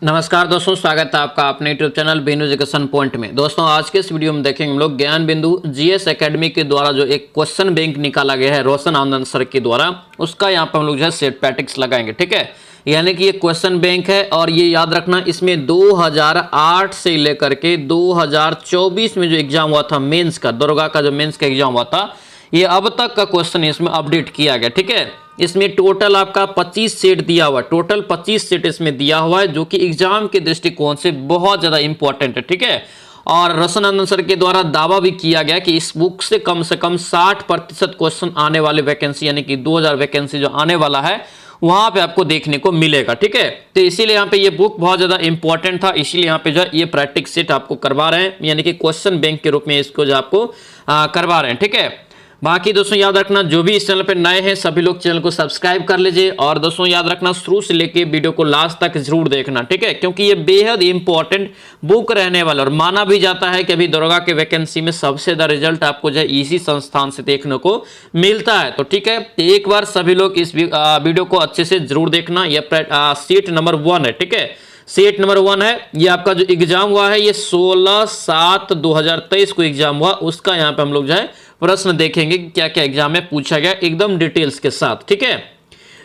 नमस्कार दोस्तों, स्वागत है आपका अपने YouTube channel Binu education point में। दोस्तों आज के इस वीडियो में देखेंगे हम लोग ज्ञान बिंदु जीएस एकेडमी के द्वारा जो एक क्वेश्चन बैंक निकाला गया है रोशन आनंद सर के द्वारा, उसका यहाँ पर हम लोग जो है सेट पैटिक्स लगाएंगे। ठीक है, यानी कि ये क्वेश्चन बैंक है और ये याद रखना, इसमें 2008 से लेकर के 2024 में जो एग्जाम हुआ था मेंस का, दरोगा का जो मेंस का एग्जाम हुआ था, ये अब तक का क्वेश्चन इसमें अपडेट किया गया। ठीक है, इसमें टोटल आपका 25 सेट दिया हुआ है, टोटल 25 सेट इसमें दिया हुआ है, जो कि एग्जाम के दृष्टिकोण से बहुत ज्यादा इंपॉर्टेंट है। ठीक है, और रोशन आनंद सर के द्वारा दावा भी किया गया कि इस बुक से कम 60% क्वेश्चन आने वाले वैकेंसी, यानी कि 2000 वैकेंसी जो आने वाला है वहां पे आपको देखने को मिलेगा। ठीक है, तो इसीलिए यहाँ पे ये बुक बहुत ज्यादा इंपॉर्टेंट था, इसीलिए यहाँ पे जो ये प्रैक्टिस सेट आपको करवा रहे हैं, यानी कि क्वेश्चन बैंक के रूप में इसको जो आपको करवा रहे हैं। ठीक है, बाकी दोस्तों याद रखना, जो भी इस चैनल पे नए हैं सभी लोग चैनल को सब्सक्राइब कर लीजिए, और दोस्तों याद रखना शुरू से लेके वीडियो को लास्ट तक जरूर देखना। ठीक है, क्योंकि ये बेहद इंपॉर्टेंट बुक रहने वाला, और माना भी जाता है कि अभी दरोगा के वैकेंसी में सबसे ज्यादा रिजल्ट आपको जो है इसी संस्थान से देखने को मिलता है। तो ठीक है, एक बार सभी लोग इस वीडियो को अच्छे से जरूर देखना। यह सीट नंबर 1 है। ठीक है, सेट नंबर 1 है। ये आपका जो एग्जाम हुआ है ये 16/7/2023 को एग्जाम हुआ, उसका यहाँ पे हम लोग जो है प्रश्न देखेंगे क्या क्या एग्जाम में पूछा गया एकदम डिटेल्स के साथ। ठीक है,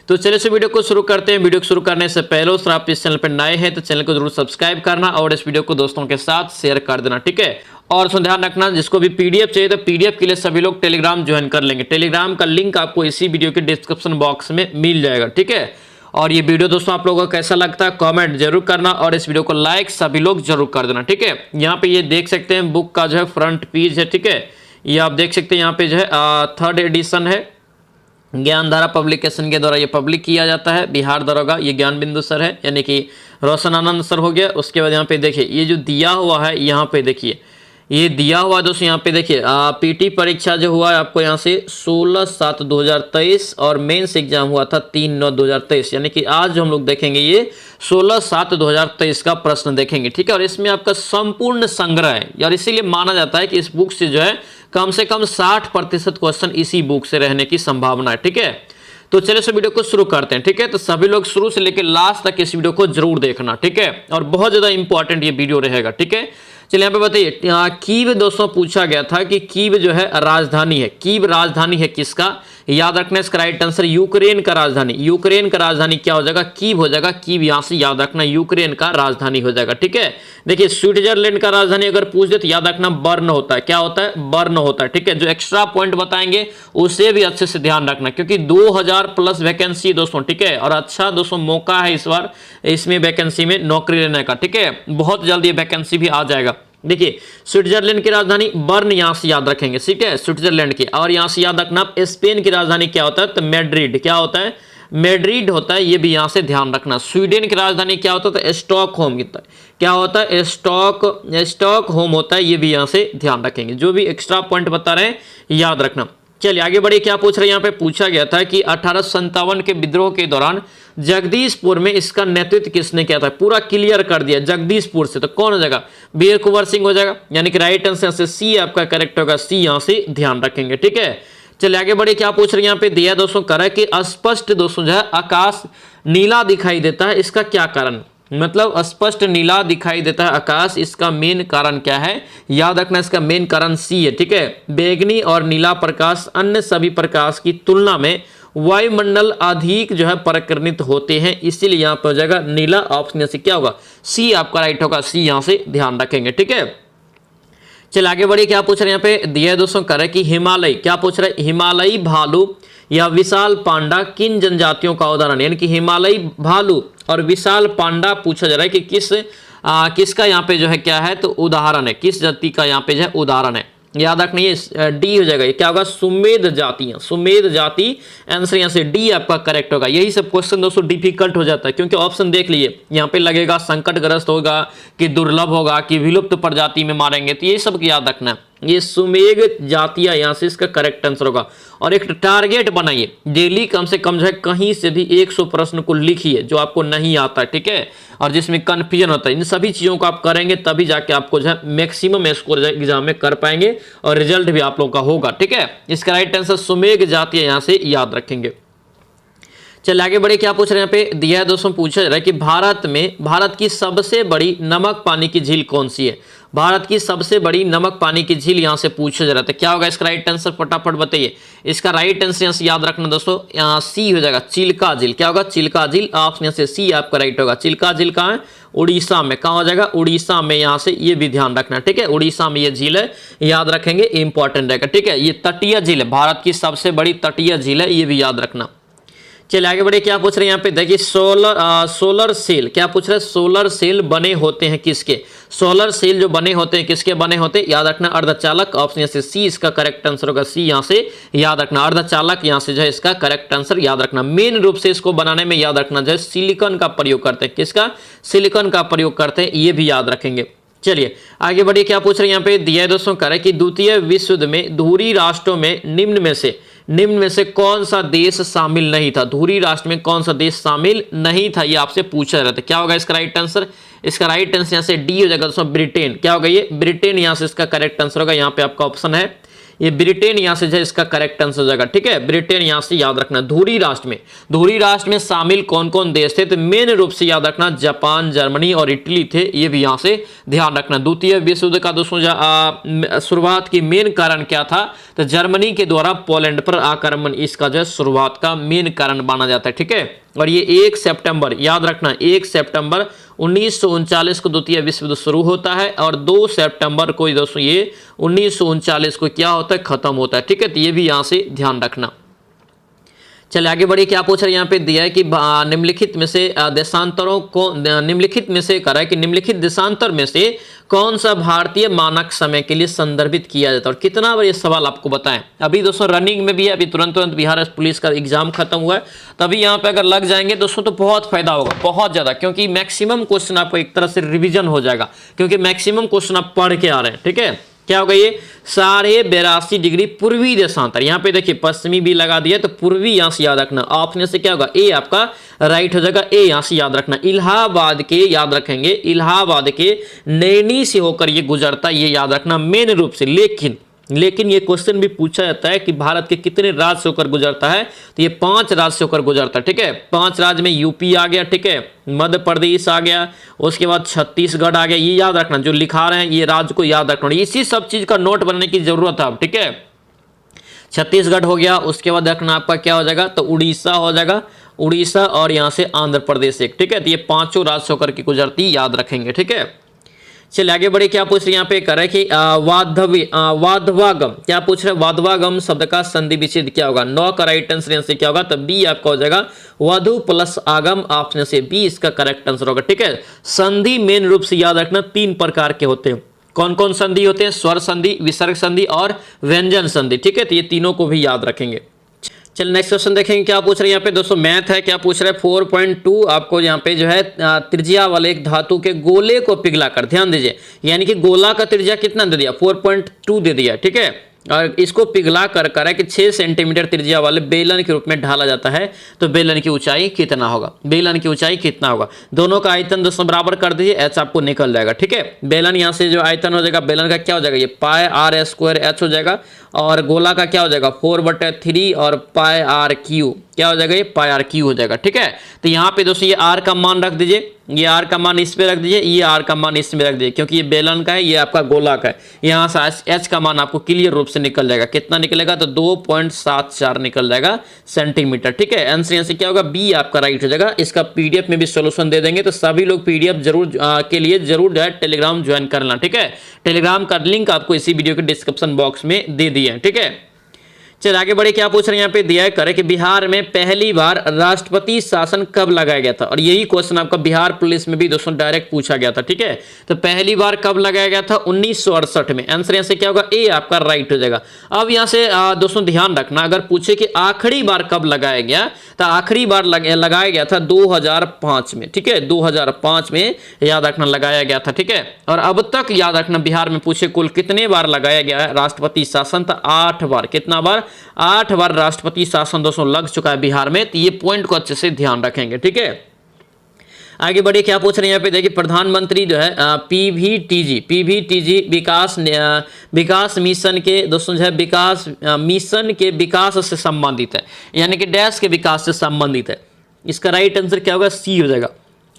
तो चलिए से वीडियो को शुरू करते हैं। वीडियो को शुरू करने से पहले दोस्तों आप इस चैनल पर नए हैं तो चैनल को जरूर सब्सक्राइब करना और इस वीडियो को दोस्तों के साथ शेयर कर देना। ठीक है, और ध्यान रखना, जिसको भी पीडीएफ चाहिए तो पीडीएफ के लिए सभी लोग टेलीग्राम ज्वाइन कर लेंगे। टेलीग्राम का लिंक आपको इसी वीडियो के डिस्क्रिप्शन बॉक्स में मिल जाएगा। ठीक है, और ये वीडियो दोस्तों आप लोगों को कैसा लगता है कमेंट जरूर करना, और इस वीडियो को लाइक सभी लोग जरूर कर देना। ठीक है, यहाँ पे ये देख सकते हैं बुक का जो है फ्रंट पेज है। ठीक है, ये आप देख सकते हैं यहाँ पे जो है 3rd एडिशन है, ज्ञानधारा पब्लिकेशन के द्वारा ये पब्लिक किया जाता है। बिहार दरोगा, ये ज्ञान बिंदु सर है, यानी कि रोशन आनंद सर हो गया। उसके बाद यहाँ पे देखिए ये जो दिया हुआ है, यहाँ पे देखिए ये दिया हुआ दोस्तों, यहाँ पे देखिए पीटी परीक्षा जो हुआ है आपको यहाँ से 16/7/2023 और मेंस एग्जाम हुआ था 3/9/2023, यानी कि आज जो हम लोग देखेंगे ये 16/7/2023 का प्रश्न देखेंगे। ठीक है, और इसमें आपका संपूर्ण संग्रह है, और इसीलिए माना जाता है कि इस बुक से जो है कम से कम 60% क्वेश्चन इसी बुक से रहने की संभावना है। ठीक है, तो चलिए इस वीडियो को शुरू करते हैं। ठीक है, तो सभी लोग शुरू से लेकर लास्ट तक इस वीडियो को जरूर देखना। ठीक है, और बहुत ज्यादा इंपॉर्टेंट ये वीडियो रहेगा। ठीक है, चलिए यहाँ पे बताइए, कीव दोस्तों पूछा गया था कि कीव जो है राजधानी है। कीव राजधानी है किसका? याद रखना, इसका राइट आंसर यूक्रेन का राजधानी। यूक्रेन का राजधानी क्या हो जाएगा? कीव हो जाएगा। कीव यहाँ से याद रखना यूक्रेन का राजधानी हो जाएगा। ठीक है, देखिए स्विट्जरलैंड का राजधानी अगर पूछ दे तो याद रखना बर्न होता है। क्या होता है? बर्न होता है। ठीक है, जो एक्स्ट्रा पॉइंट बताएंगे उसे भी अच्छे से ध्यान रखना, क्योंकि 2000 प्लस वैकेंसी दोस्तों। ठीक है, और अच्छा दोस्तों मौका है इस बार इसमें वैकेंसी में नौकरी लेने का। ठीक है, बहुत जल्द ये वैकेंसी भी आ जाएगा। देखिए स्विट्जरलैंड की राजधानी बर्न यहां से याद रखेंगे। ठीक है, स्विट्जरलैंड की, और यहां से याद रखना स्पेन की राजधानी क्या होता है? तो मैड्रिड। क्या होता है? मैड्रिड होता है, ये भी यहां से ध्यान रखना। स्वीडन की राजधानी क्या होता है? स्टॉकहोम। क्या होता है? स्टॉकहोम होता है, ये भी यहां से ध्यान रखेंगे। जो भी एक्स्ट्रा पॉइंट बता रहे हैं याद रखना। चलिए आगे बढ़िए, क्या पूछ रहे हैं यहाँ पे? पूछा गया था कि 1857 के विद्रोह के दौरान जगदीशपुर में इसका नेतृत्व किसने किया था? पूरा क्लियर कर दिया जगदीशपुर से, तो कौन हो जाएगा? वीर कुंवर सिंह हो जाएगा, यानी कि राइट आंसर से सी आपका करेक्ट होगा। सी यहां से ध्यान रखेंगे। ठीक है, चलिए आगे बढ़िए, क्या पूछ रहे हैं यहाँ पे? दिया दोस्तों करा कि स्पष्ट दोस्तों जो है आकाश नीला दिखाई देता है, इसका क्या कारण? मतलब स्पष्ट नीला दिखाई देता है आकाश, इसका मेन कारण क्या है? याद रखना, इसका मेन कारण सी है। ठीक है, बैगनी और नीला प्रकाश अन्य सभी प्रकाश की तुलना में वायुमंडल अधिक जो है परिवर्तित होते हैं, इसीलिए यहां पर हो जाएगा नीला। ऑप्शन से क्या होगा? सी आपका राइट होगा। सी यहां से ध्यान रखेंगे। ठीक है, चलिए आगे बढ़िए, क्या पूछ रहे हैं यहाँ पे? दिया दोस्तों करे कि हिमालय, क्या पूछ रहे हैं? हिमालयी भालू या विशाल पांडा किन जनजातियों का उदाहरण? यानी कि हिमालयी भालू और विशाल पांडा पूछा जा रहा है कि किसका यहाँ पे जो है क्या है? तो उदाहरण है, किस जाति का यहाँ पे जो है उदाहरण है? याद रखना ये डी हो जाएगा। ये क्या होगा? सुमेध जातियां। सुमेध जाति आंसर यहाँ से डी आपका करेक्ट होगा। यही सब क्वेश्चन दोस्तों डिफिकल्ट हो जाता है, क्योंकि ऑप्शन देख लीजिए यहाँ पे लगेगा संकटग्रस्त होगा कि दुर्लभ होगा कि विलुप्त प्रजाति में मारेंगे, तो ये सब याद रखना है। ये सुमेध जातियां यहाँ से इसका करेक्ट आंसर होगा। और एक टारगेट बनाइए, डेली कम से कम जो है कहीं से भी 100 प्रश्न को लिखिए जो आपको नहीं आता है। ठीक है, और जिसमें कंफ्यूजन होता है, इन सभी चीजों को आप करेंगे तभी जाके आपको जो है मैक्सिमम स्कोर एग्जाम में कर पाएंगे और रिजल्ट भी आप लोग का होगा। ठीक है, इसका राइट आंसर सुमेध जातियां यहाँ से याद रखेंगे। चलिए आगे बढ़े, क्या पूछ रहे हैं यहाँ पे दिया है दोस्तों, पूछा जा रहा है कि भारत की सबसे बड़ी नमक पानी की झील कौन सी है। भारत की सबसे बड़ी नमक पानी की झील यहाँ से पूछा जा रहा था। क्या होगा इसका राइट आंसर, फटाफट बताइए। इसका राइट आंसर यहाँ से याद रखना दोस्तों, यहाँ सी हो जाएगा, चिल्का झील। क्या होगा, चिल्का झील। ऑप्शन यहाँ से सी आपका राइट होगा। चिल्का झील कहाँ है, उड़ीसा में। कहाँ हो जाएगा, उड़ीसा में। यहाँ से ये भी ध्यान रखना, ठीक है, उड़ीसा में ये झील है, याद रखेंगे, इंपॉर्टेंट रहेगा, ठीक है। ये तटीय झील है, भारत की सबसे बड़ी तटीय झील है, ये भी याद रखना। चलिए आगे बढ़े, क्या पूछ रहे हैं यहाँ पे देखिए, सोलर सेल। क्या पूछ रहे हैं, सोलर सेल बने होते हैं किसके। सोलर सेल जो बने होते हैं किसके बने होते हैं, याद रखना, अर्धचालक। ऑप्शन यहाँ से सी इसका करेक्ट आंसर होगा, सी यहाँ से याद रखना, अर्धचालक यहाँ से जो है इसका करेक्ट आंसर याद रखना। मेन रूप से इसको बनाने में याद रखना जो है सिलिकॉन का प्रयोग करते हैं। किसका, सिलिकॉन का प्रयोग करते हैं, ये भी याद रखेंगे। चलिए आगे बढ़िए, क्या पूछ रहे हैं यहाँ पे दिया है दोस्तों, कह रहे कि द्वितीय विश्व युद्ध में धुरी राष्ट्रों में निम्न में से कौन सा देश शामिल नहीं था। धुरी राष्ट्र में कौन सा देश शामिल नहीं था, ये आपसे पूछा जाता है। क्या होगा इसका राइट आंसर, इसका राइट आंसर यहाँ से डी हो जाएगा दोस्तों, ब्रिटेन। क्या होगा ये, ब्रिटेन यहाँ से इसका करेक्ट आंसर होगा। यहाँ पे आपका ऑप्शन है ये ब्रिटेन, यहाँ से जो इसका करेक्ट आंसर हो जाएगा, ठीक है, ब्रिटेन यहाँ से याद रखना। धुरी राष्ट्र में शामिल कौन कौन देश थे, तो मेन रूप से याद रखना जापान, जर्मनी और इटली थे, ये भी यहाँ से ध्यान रखना। द्वितीय विश्व युद्ध का दोस्तों शुरुआत की मेन कारण क्या था, तो जर्मनी के द्वारा पोलैंड पर आक्रमण, इसका जो शुरुआत का मेन कारण माना जाता है, ठीक है। और ये 1 सितंबर याद रखना, 1 सितंबर 1939 को द्वितीय विश्व युद्ध शुरू होता है और 2 सितंबर को दोस्तों ये 1939 को क्या होता है, खत्म होता है, ठीक है। तो ये भी यहाँ से ध्यान रखना। चलिए आगे बढ़िए, क्या पूछ रहे हैं यहाँ पे दिया है कि निम्नलिखित में से देशांतरों को निम्नलिखित में से करा है कि निम्नलिखित देशांतर में से कौन सा भारतीय मानक समय के लिए संदर्भित किया जाता है। और कितना बार ये सवाल आपको बताएं, अभी दोस्तों रनिंग में भी है, अभी तुरंत बिहार पुलिस का एग्जाम खत्म हुआ है, तभी यहाँ पे अगर लग जाएंगे दोस्तों तो बहुत फायदा होगा, बहुत ज्यादा, क्योंकि मैक्सिमम क्वेश्चन आपको एक तरह से रिविजन हो जाएगा, क्योंकि मैक्सिमम क्वेश्चन आप पढ़ के आ रहे हैं, ठीक है। क्या होगा ये 82.5 डिग्री पूर्वी देशांतर। यहाँ पे देखिए पश्चिमी भी लगा दिया, तो पूर्वी यहाँ से याद रखना। ऑप्शन से क्या होगा, ए आपका राइट हो जाएगा, ए यहाँ से याद रखना। इलाहाबाद के याद रखेंगे, इलाहाबाद के नैनी से होकर ये गुजरता, ये याद रखना मेन रूप से। लेकिन ये क्वेश्चन भी पूछा जाता है कि भारत के कितने राज्य से होकर गुजरता है, तो ये 5 राज्य से होकर गुजरता है, ठीक है। 5 राज्य में यूपी आ गया, ठीक है, मध्य प्रदेश आ गया, उसके बाद छत्तीसगढ़ आ गया, ये याद रखना। जो लिखा रहे हैं ये राज्य को याद रखना, इसी सब चीज का नोट बनाने की जरूरत है, ठीक है। छत्तीसगढ़ हो गया, उसके बाद रखना आपका क्या हो जाएगा, तो उड़ीसा हो जाएगा, उड़ीसा और यहाँ से आंध्र प्रदेश एक, ठीक है। तो ये 5 राज्य से होकर के गुजरती, याद रखेंगे, ठीक है। चलिए आगे बढ़े, क्या पूछ रहे हैं यहाँ पे कर रहे कि वाधवागम। क्या पूछ रहे हैं, वाधवागम शब्द का संधि विच्छेद क्या होगा। 9 का राइट आंसर से क्या होगा, तब बी आपका हो जाएगा वधु प्लस आगम। ऑप्शन से बी इसका करेक्ट आंसर होगा, ठीक है। संधि मेन रूप से याद रखना 3 प्रकार के होते हैं। कौन कौन संधि होते हैं, स्वर संधि, विसर्ग संधि और व्यंजन संधि, ठीक है। तो ये तीनों को भी याद रखेंगे। चल नेक्स्ट क्वेश्चन देखेंगे, क्या पूछ रहे हैं यहाँ पे दोस्तों, मैथ है। क्या पूछ रहे हैं 4.2 आपको यहाँ पे जो है त्रिज्या वाले एक धातु के गोले को पिघलाकर, ध्यान दीजिए, यानी कि गोला का त्रिज्या कितना दे दिया, 4.2 दे दिया, ठीक है। और इसको पिघला कर है कि 6 सेंटीमीटर त्रिज्या वाले बेलन के रूप में ढाला जाता है, तो बेलन की ऊंचाई कितना होगा, बेलन की ऊंचाई कितना होगा। दोनों का आयतन दोस्तों बराबर कर दीजिए, एच आपको निकल जाएगा, ठीक है। बेलन यहाँ से जो आयतन हो जाएगा बेलन का क्या हो जाएगा, ये पाई आर स्क्वायर एच हो जाएगा, और गोला का क्या हो जाएगा 4/3 और पाई आर क्यू, क्या हो जाएगा, ये पाई आर क्यू हो जाएगा, ठीक है। तो यहाँ पे दोस्तों ये आर का मान रख दीजिए, ये आर का मान इस पे रख दीजिए, ये आर का मान इसमें रख दीजिए, क्योंकि ये बेलन का है, ये आपका गोला का है। यहाँ से एच का मान आपको क्लियर रूप से निकल जाएगा, कितना निकलेगा, तो 2.74 निकल जाएगा सेंटीमीटर, ठीक है। आंसर यहाँ से क्या होगा, बी आपका राइट हो जाएगा। इसका पीडीएफ में भी सोल्यूशन दे देंगे, तो सभी लोग पीडीएफ जरूर के लिए जरूर जो है टेलीग्राम ज्वाइन करना, ठीक है। टेलीग्राम का लिंक आपको इसी वीडियो के डिस्क्रिप्शन बॉक्स में दे दिए हैं, ठीक है। चलिए आगे बढ़े, क्या पूछ रहे हैं यहाँ पे दिया है करे कि बिहार में पहली बार राष्ट्रपति शासन कब लगाया गया था। और यही क्वेश्चन आपका बिहार पुलिस में भी दोस्तों डायरेक्ट पूछा गया था, ठीक है। तो पहली बार कब लगाया गया था, 1968 में। आंसर यहाँ से क्या होगा, ए आपका राइट हो जाएगा। अब यहाँ से दोस्तों ध्यान रखना, अगर पूछे कि आखिरी बार कब लगाया गया, तो आखिरी बार लगाया गया था 2005 में, ठीक है। 2005 में याद रखना लगाया गया था, ठीक है। और अब तक याद रखना बिहार में पूछे कुल कितने बार लगाया गया है राष्ट्रपति शासन, तो 8 बार। कितना बार, 8 बार राष्ट्रपति शासन दोस्तों लग चुका है बिहार में। तो ये पॉइंट को अच्छे से ध्यान रखेंगे, ठीक है। आगे बढ़िए, क्या पूछ रहे हैं यहाँ पे देखिए, प्रधानमंत्री जो है पीवीटीजी विकास मिशन के दोस्तों जो है विकास मिशन के विकास से संबंधित है, यानी कि डैश के विकास से संबंधित है। इसका राइट आंसर क्या होगा, सी हो जाएगा।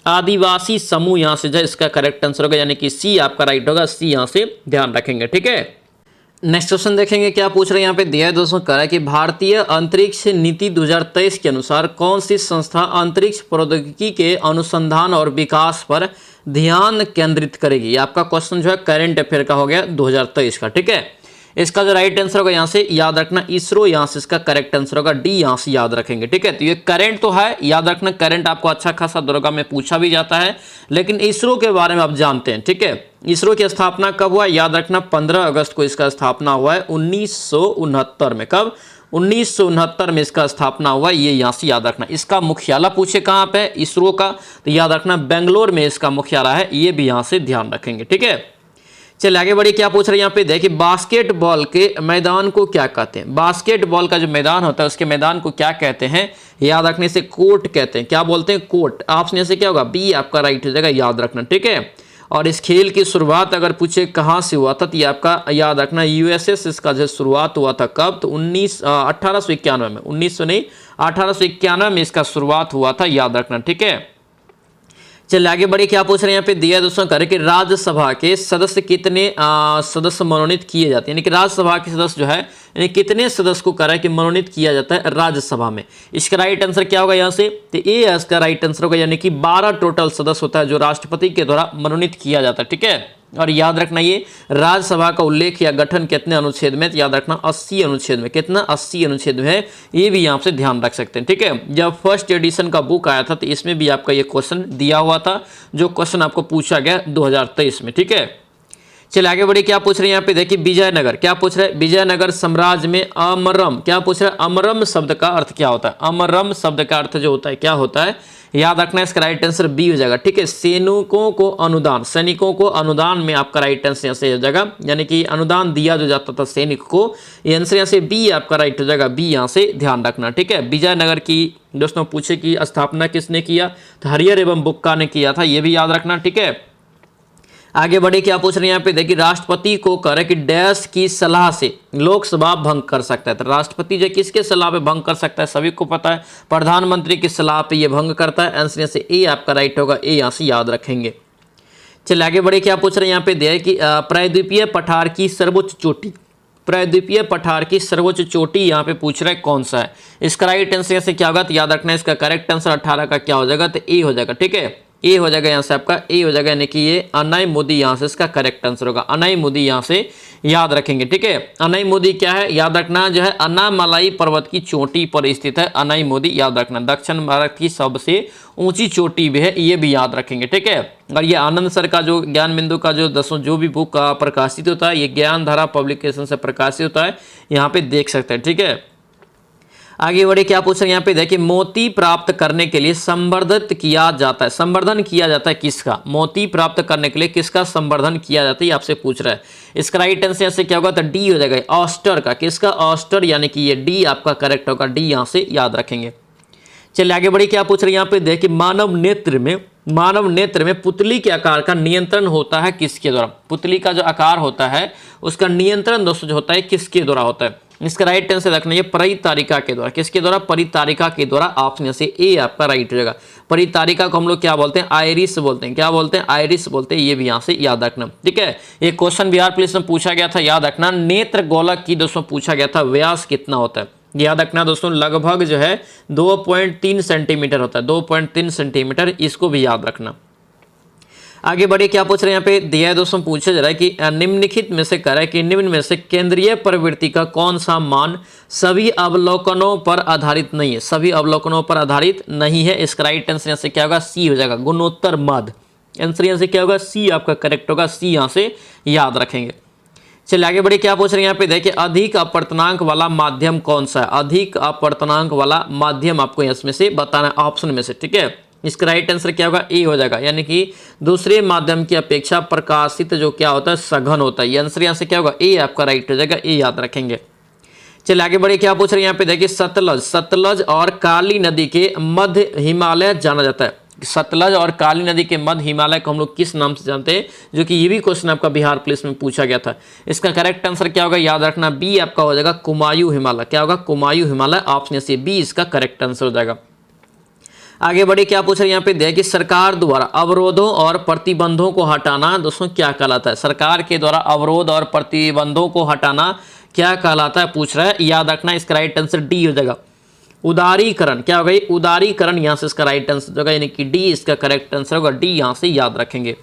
आदिवासी समूह यहाँ से जो इसका करेक्ट आंसर होगा, यानी कि सी आपका राइट होगा, सी यहाँ से ध्यान रखेंगे। ठीक है, नेक्स्ट क्वेश्चन देखेंगे क्या पूछ रहे हैं यहाँ पे। दिया है दोस्तों, कह रहा है कि भारतीय अंतरिक्ष नीति 2023 के अनुसार कौन सी संस्था अंतरिक्ष प्रौद्योगिकी के अनुसंधान और विकास पर ध्यान केंद्रित करेगी। आपका क्वेश्चन जो है करंट अफेयर का हो गया 2023 का। ठीक है, इसका जो राइट आंसर होगा यहाँ से याद रखना इसरो, यहाँ से इसका करेक्ट आंसर होगा डी, यहाँ से याद रखेंगे। ठीक है, तो ये करंट तो है, याद रखना करंट आपको अच्छा खासा दरोगा में पूछा भी जाता है, लेकिन इसरो के बारे में आप जानते हैं। ठीक है, इसरो की स्थापना कब हुआ, याद रखना 15 अगस्त को इसका स्थापना हुआ है 1969 में। कब, 1969 में इसका स्थापना हुआ, ये यहाँ से याद रखना। इसका मुख्यालय पूछे कहाँ पे, इसरो का, तो याद रखना बेंगलोर में इसका मुख्यालय है, ये भी यहाँ से ध्यान रखेंगे। ठीक है, चलिए आगे बढ़िए, क्या पूछ रहे हैं यहाँ पे। देखिए, बास्केटबॉल के मैदान को क्या कहते हैं। बास्केटबॉल का जो मैदान होता है उसके मैदान को क्या कहते हैं, याद रखने से कोर्ट कहते हैं। क्या बोलते हैं, कोर्ट। ऑप्शन से क्या होगा, बी आपका राइट हो जाएगा, याद रखना। ठीक है, और इस खेल की शुरुआत अगर पूछे कहाँ से हुआ था, तो ये आपका याद रखना यूएसएस इसका जो शुरुआत हुआ था कब, तो 1891 में, 1900 नहीं 1891 में इसका शुरुआत हुआ था, याद रखना। ठीक है, चलिए आगे बढ़िए, क्या पूछ रहे हैं यहाँ पे। दिया दोस्तों करे कि राज्यसभा के सदस्य कितने सदस्य मनोनीत किए जाते हैं, यानी कि राज्यसभा के सदस्य जो है यानी कितने सदस्य को करा कि मनोनीत किया जाता है राज्यसभा में। इसका राइट आंसर क्या होगा यहाँ से, तो ए इसका राइट आंसर होगा, यानी कि 12 टोटल सदस्य होता है जो राष्ट्रपति के द्वारा मनोनीत किया जाता है। ठीक है, और याद रखना ये राज्यसभा का उल्लेख या गठन कितने अनुच्छेद में, तो याद रखना 80 अनुच्छेद में। कितना, 80 अनुच्छेद में है, ये भी यहाँ से ध्यान रख सकते हैं। ठीक है, जब फर्स्ट एडिशन का बुक आया था तो इसमें भी आपका ये क्वेश्चन दिया हुआ था, जो क्वेश्चन आपको पूछा गया 2023 में। ठीक है, चलिए आगे बढ़िए, क्या पूछ रहे हैं यहाँ पे। देखिए, विजयनगर, क्या पूछ रहे हैं, विजयनगर साम्राज्य में अमरम, क्या पूछ रहे हैं, अमरम शब्द का अर्थ क्या होता है। अमरम शब्द का अर्थ जो होता है क्या होता है, याद रखना, इसका राइट आंसर बी हो जाएगा। ठीक है, सैनिकों को अनुदान, सैनिकों को अनुदान में आपका राइट आंसर यहाँ से हो जाएगा, यानी कि अनुदान दिया जो जाता था सैनिक को, ये आंसर यहाँ से बी आपका राइट हो जाएगा, बी यहाँ से ध्यान रखना। ठीक है, विजयनगर की दोस्तों पूछे कि स्थापना किसने किया, तो हरिहर एवं बुक्का ने किया था, ये भी याद रखना। ठीक है, आगे बढ़े, क्या पूछ रहे हैं यहाँ पे। देखिए, राष्ट्रपति को करे कि डैश की सलाह से लोकसभा भंग कर सकता है, तो राष्ट्रपति जो किसके सलाह पे भंग कर सकता है, सभी को पता है, प्रधानमंत्री की सलाह पे ये भंग करता है। आंसर से ए आपका राइट होगा, ए यहाँ से याद रखेंगे। चलिए आगे बढ़े, क्या पूछ रहे हैं यहाँ पे। देखिए कि प्रायद्वीपीय पठार की सर्वोच्च चोटी, प्रायद्वीपीय पठार की सर्वोच्च चोटी यहाँ पे पूछ रहा है कौन सा है। इसका राइट आंसर से क्या होगा, तो याद रखना है इसका करेक्ट आंसर 18 का क्या हो जाएगा, तो ए हो जाएगा। ठीक है, ए हो जाएगा यहाँ से आपका, ए हो जाएगा, यानी कि ये अनाई यहाँ से इसका करेक्ट आंसर होगा। अनाई यहाँ से याद रखेंगे। ठीक है, अनाई क्या है, याद रखना जो है अन्नामलाई पर्वत की चोटी पर स्थित है। अनाई याद रखना दक्षिण भारत की सबसे ऊंची चोटी भी है, ये भी याद रखेंगे। ठीक है, और ये आनंद सर का जो ज्ञान बिंदु का जो जो भी बुक प्रकाशित होता है, ये ज्ञान धारा पब्लिकेशन से प्रकाशित होता है, यहाँ पे देख सकते हैं। ठीक है, आगे बढ़े, क्या पूछ रहे हैं यहाँ पे। देखिए, मोती प्राप्त करने के लिए संवर्धित किया जाता है, संवर्धन किया जाता है किसका, मोती प्राप्त करने के लिए किसका संवर्धन किया जाता है, ये आपसे पूछ रहा है। इसका राइट आंसर यहाँ से क्या होगा, तो डी हो जाएगा, ऑस्टर का। किसका, ऑस्टर, यानी कि ये डी आपका करेक्ट होगा, डी यहाँ से याद रखेंगे। चलिए आगे बढ़े, क्या पूछ रहे हैं यहाँ पे। देखिए, मानव नेत्र में पुतली के आकार का नियंत्रण होता है किसके द्वारा, पुतली का जो आकार होता है उसका नियंत्रण दोस्तों जो होता है किसके द्वारा होता है। इसका राइट आंसर रखना है परितारिका के द्वारा। किसके द्वारा, परितारिका के द्वारा। ऑप्शन से ए आपका राइट हो जाएगा। परितारिका को हम लोग क्या बोलते हैं, आयरिस बोलते हैं। क्या बोलते हैं, आयरिस बोलते हैं, ये भी यहाँ से याद रखना। ठीक है, ये क्वेश्चन बिहार पुलिस में पूछा गया था, याद रखना। नेत्र गोलक की दोस्तों पूछा गया था, व्यास कितना होता है, याद रखना दोस्तों, लगभग जो है 2.3 सेंटीमीटर होता है, 2.3 सेंटीमीटर, इसको भी याद रखना। आगे बढ़े, क्या पूछ रहे हैं यहाँ पे। दिया है दोस्तों, पूछा जा रहा है कि निम्नलिखित में से कह रहा है कि निम्न में से केंद्रीय प्रवृत्ति का कौन सा मान सभी अवलोकनों पर आधारित नहीं है, सभी अवलोकनों पर आधारित नहीं है। इसका राइट आंसर यहाँ से क्या होगा, सी हो जाएगा, गुणोत्तर माध्य। आंसर यहाँ से क्या होगा, सी आपका करेक्ट होगा, सी यहाँ से याद रखेंगे। चलिए आगे बढ़े, क्या पूछ रहे हैं यहाँ पे। देखिए, अधिक अपवर्तनांक वाला माध्यम कौन सा है, अधिक अपवर्तनांक वाला माध्यम आपको इसमें से बताना है, ऑप्शन में से। ठीक है, इसका राइट आंसर क्या होगा, ए हो जाएगा, यानी कि दूसरे माध्यम की अपेक्षा प्रकाशित जो क्या होता है सघन होता है। ये आंसर यहाँ से क्या होगा, ए आपका राइट हो जाएगा, ए याद रखेंगे। चलिए आगे बढ़े, क्या पूछ रहे हैं यहाँ पे। देखिए, सतलज और काली नदी के मध्य हिमालय जाना जाता है। सतलज और काली नदी के मध्य हिमालय को हम लोग किस नाम से जानते हैं, जो कि ये भी क्वेश्चन आपका बिहार पुलिस में पूछा गया था। इसका करेक्ट आंसर क्या होगा, याद रखना, बी आपका हो जाएगा, कुमायूं हिमालय। क्या होगा, कुमायूं हिमालय। ऑप्शन से बी इसका करेक्ट आंसर हो जाएगा। आगे बढ़े, क्या पूछ रहे हैं यहाँ पे दिया कि सरकार द्वारा अवरोधों और प्रतिबंधों को हटाना दोस्तों क्या कहलाता है। सरकार के द्वारा अवरोध और प्रतिबंधों को हटाना क्या कहलाता है पूछ रहा है। याद रखना इसका राइट आंसर डी हो जाएगा, उदारीकरण। क्या होगा ये, उदारीकरण। यहाँ से इसका राइट आंसर होगा, यानी कि डी इसका करेक्ट आंसर होगा, डी यहाँ से याद रखेंगे।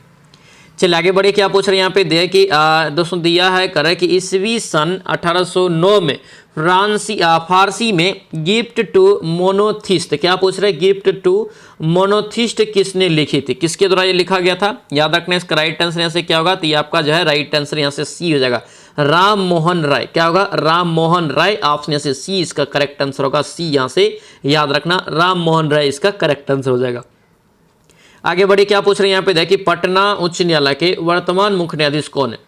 चलिए आगे बढ़े, क्या पूछ रहे हैं यहाँ पे दिया कि दोस्तों दिया है करे कि ईस्वी सन 1809 में फारसी में गिफ्ट टू मोनोथिस्ट, क्या पूछ रहे हैं, गिफ्ट टू मोनोथिस्ट किसने लिखी थी, किसके द्वारा ये लिखा गया था। याद रखना इसका राइट आंसर यहाँ से क्या होगा, तो ये आपका जो है राइट आंसर यहाँ से सी हो जाएगा, राम मोहन राय। क्या होगा, राम मोहन राय। ऑप्शन यहाँ से सी इसका करेक्ट आंसर होगा, सी यहाँ से याद रखना, राम मोहन राय इसका करेक्ट आंसर हो जाएगा। आगे बढ़े, क्या पूछ रहे हैं यहाँ पे देखिए, पटना उच्च न्यायालय के वर्तमान मुख्य न्यायाधीश कौन है।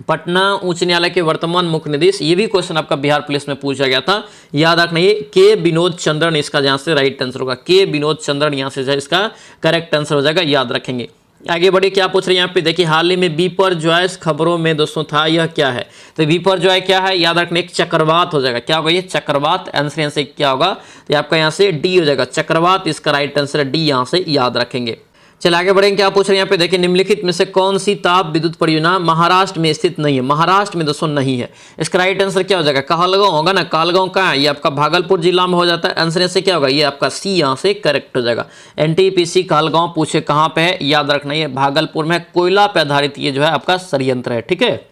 पटना उच्च न्यायालय के वर्तमान मुख्य न्यायाधीश, ये भी क्वेश्चन आपका बिहार पुलिस में पूछा गया था। याद रखना ये के विनोद चंद्रन इसका जहाँ से राइट आंसर होगा, के विनोद चंद्रन यहाँ से इसका करेक्ट आंसर हो जाएगा, याद रखेंगे। आगे बढ़े, क्या पूछ रहे हैं यहाँ पे देखिए, हाल ही में बीपर जॉयस खबरों में दोस्तों था, यह क्या है। तो बीपर जॉय क्या है, याद रखना एक चक्रवात हो जाएगा। क्या होगा ये, चक्रवात। आंसर यहाँ से क्या होगा, तो आपका यहाँ से डी हो जाएगा, चक्रवात इसका राइट आंसर डी यहाँ से याद रखेंगे। चलिए आगे बढ़ेंगे, क्या पूछ रहे हैं यहाँ पे देखिए, निम्नलिखित में से कौन सी ताप विद्युत परियोजना महाराष्ट्र में स्थित नहीं है। महाराष्ट्र में दोस्तों नहीं है, इसका राइट आंसर क्या हो जाएगा, कहलगांव होगा ना। कहलगांव कहाँ है, ये आपका भागलपुर जिला में हो जाता है। आंसर से क्या होगा, ये आपका सी यहाँ से करेक्ट हो जाएगा। एनटीपीसी कहलगांव पूछे कहाँ पे है, याद रखना ये भागलपुर में, कोयला पे आधारित ये जो है आपका संयंत्र है, ठीक है।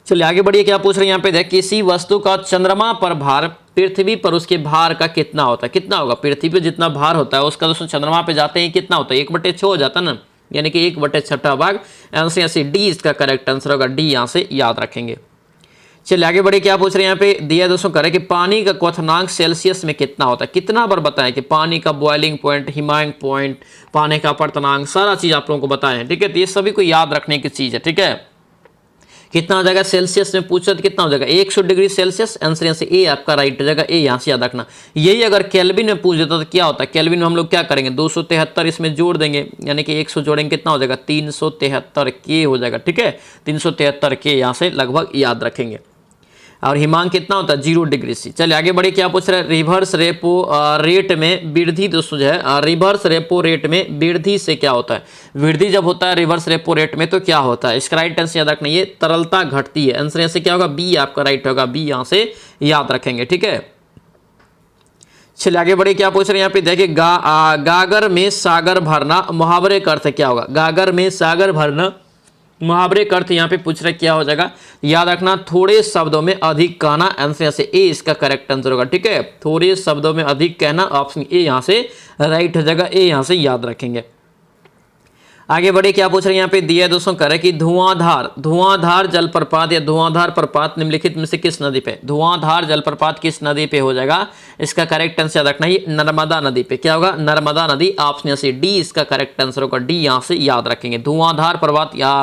चलिए आगे बढ़िए, क्या पूछ रहे हैं यहाँ पे देख, किसी वस्तु का चंद्रमा पर भार पृथ्वी पर उसके भार का कितना होता है। कितना होगा, पृथ्वी पे जितना भार होता है उसका दोस्तों चंद्रमा पे जाते हैं कितना होता है, 1/6 हो जाता है ना, यानी कि 1/6 भाग। आंसर यहाँ से डी इसका करेक्ट आंसर होगा, डी यहाँ से याद रखेंगे। चलिए आगे बढ़े, क्या पूछ रहे हैं यहाँ पे दिया दोस्तों करे कि पानी का क्वथनांक सेल्सियस में कितना होता है। कितना बार बताएं कि पानी का बॉइलिंग पॉइंट, हिमांक पॉइंट, पानी का अपवर्तनांक, सारा चीज आप लोगों को बताएं, ठीक है। तो ये सभी को याद रखने की चीज है, ठीक है। कितना हो जाएगा, सेल्सियस में पूछा तो कितना हो जाएगा, 100 डिग्री सेल्सियस। आंसर यहाँ से ए आपका राइट हो जाएगा, ए यहाँ से याद रखना। यही अगर केल्विन में पूछ देता तो क्या होता है, केल्विन में हम लोग क्या करेंगे, 273 इसमें जोड़ देंगे, यानी कि 100 जोड़ेंगे कितना हो जाएगा, 373 के हो जाएगा, ठीक है। 373 के यहाँ से लगभग याद रखेंगे। और हिमांक कितना होता है, 0 डिग्री सी। चलिए आगे बढ़िए, क्या पूछ रहा है, रिवर्स रेपो रेट में वृद्धि दोस्तों जो है, रिवर्स रेपो रेट में वृद्धि से क्या होता है। वृद्धि जब होता है रिवर्स रेपो रेट में तो क्या होता है, इसका राइट आंसर याद रखना, ये तरलता घटती है। आंसर यहाँ से क्या होगा, बी आपका राइट होगा, बी यहाँ से याद रखेंगे, ठीक है। चलिए आगे बढ़े, क्या पूछ रहे हैं यहाँ पे देखिए, गागर में सागर भरना मुहावरे का अर्थ क्या होगा। गागर में सागर भरना मुहावरे का अर्थ यहाँ पे पूछ रहे क्या हो जाएगा, याद रखना, थोड़े शब्दों में अधिक कहना। आंसर यहाँ से ए इसका करेक्ट आंसर होगा, ठीक है। थोड़े शब्दों में अधिक कहना, ऑप्शन ए यहाँ से राइट हो जाएगा, ए यहाँ से याद रखेंगे। आगे बढ़े, क्या पूछ रहे हैं यहाँ पे दिया दोस्तों करे कि धुआंधार जलप्रपात या धुआंधार प्रपात निम्नलिखित में से किस नदी पे। धुआंधार जलप्रपात किस नदी पे हो जाएगा, इसका करेक्ट आंसर याद रखना, ये नर्मदा नदी पे। क्या होगा, नर्मदा नदी। ऑप्शन यहाँ से डी इसका करेक्ट आंसर होगा, डी यहाँ से याद रखेंगे। धुआंधार प्रपात या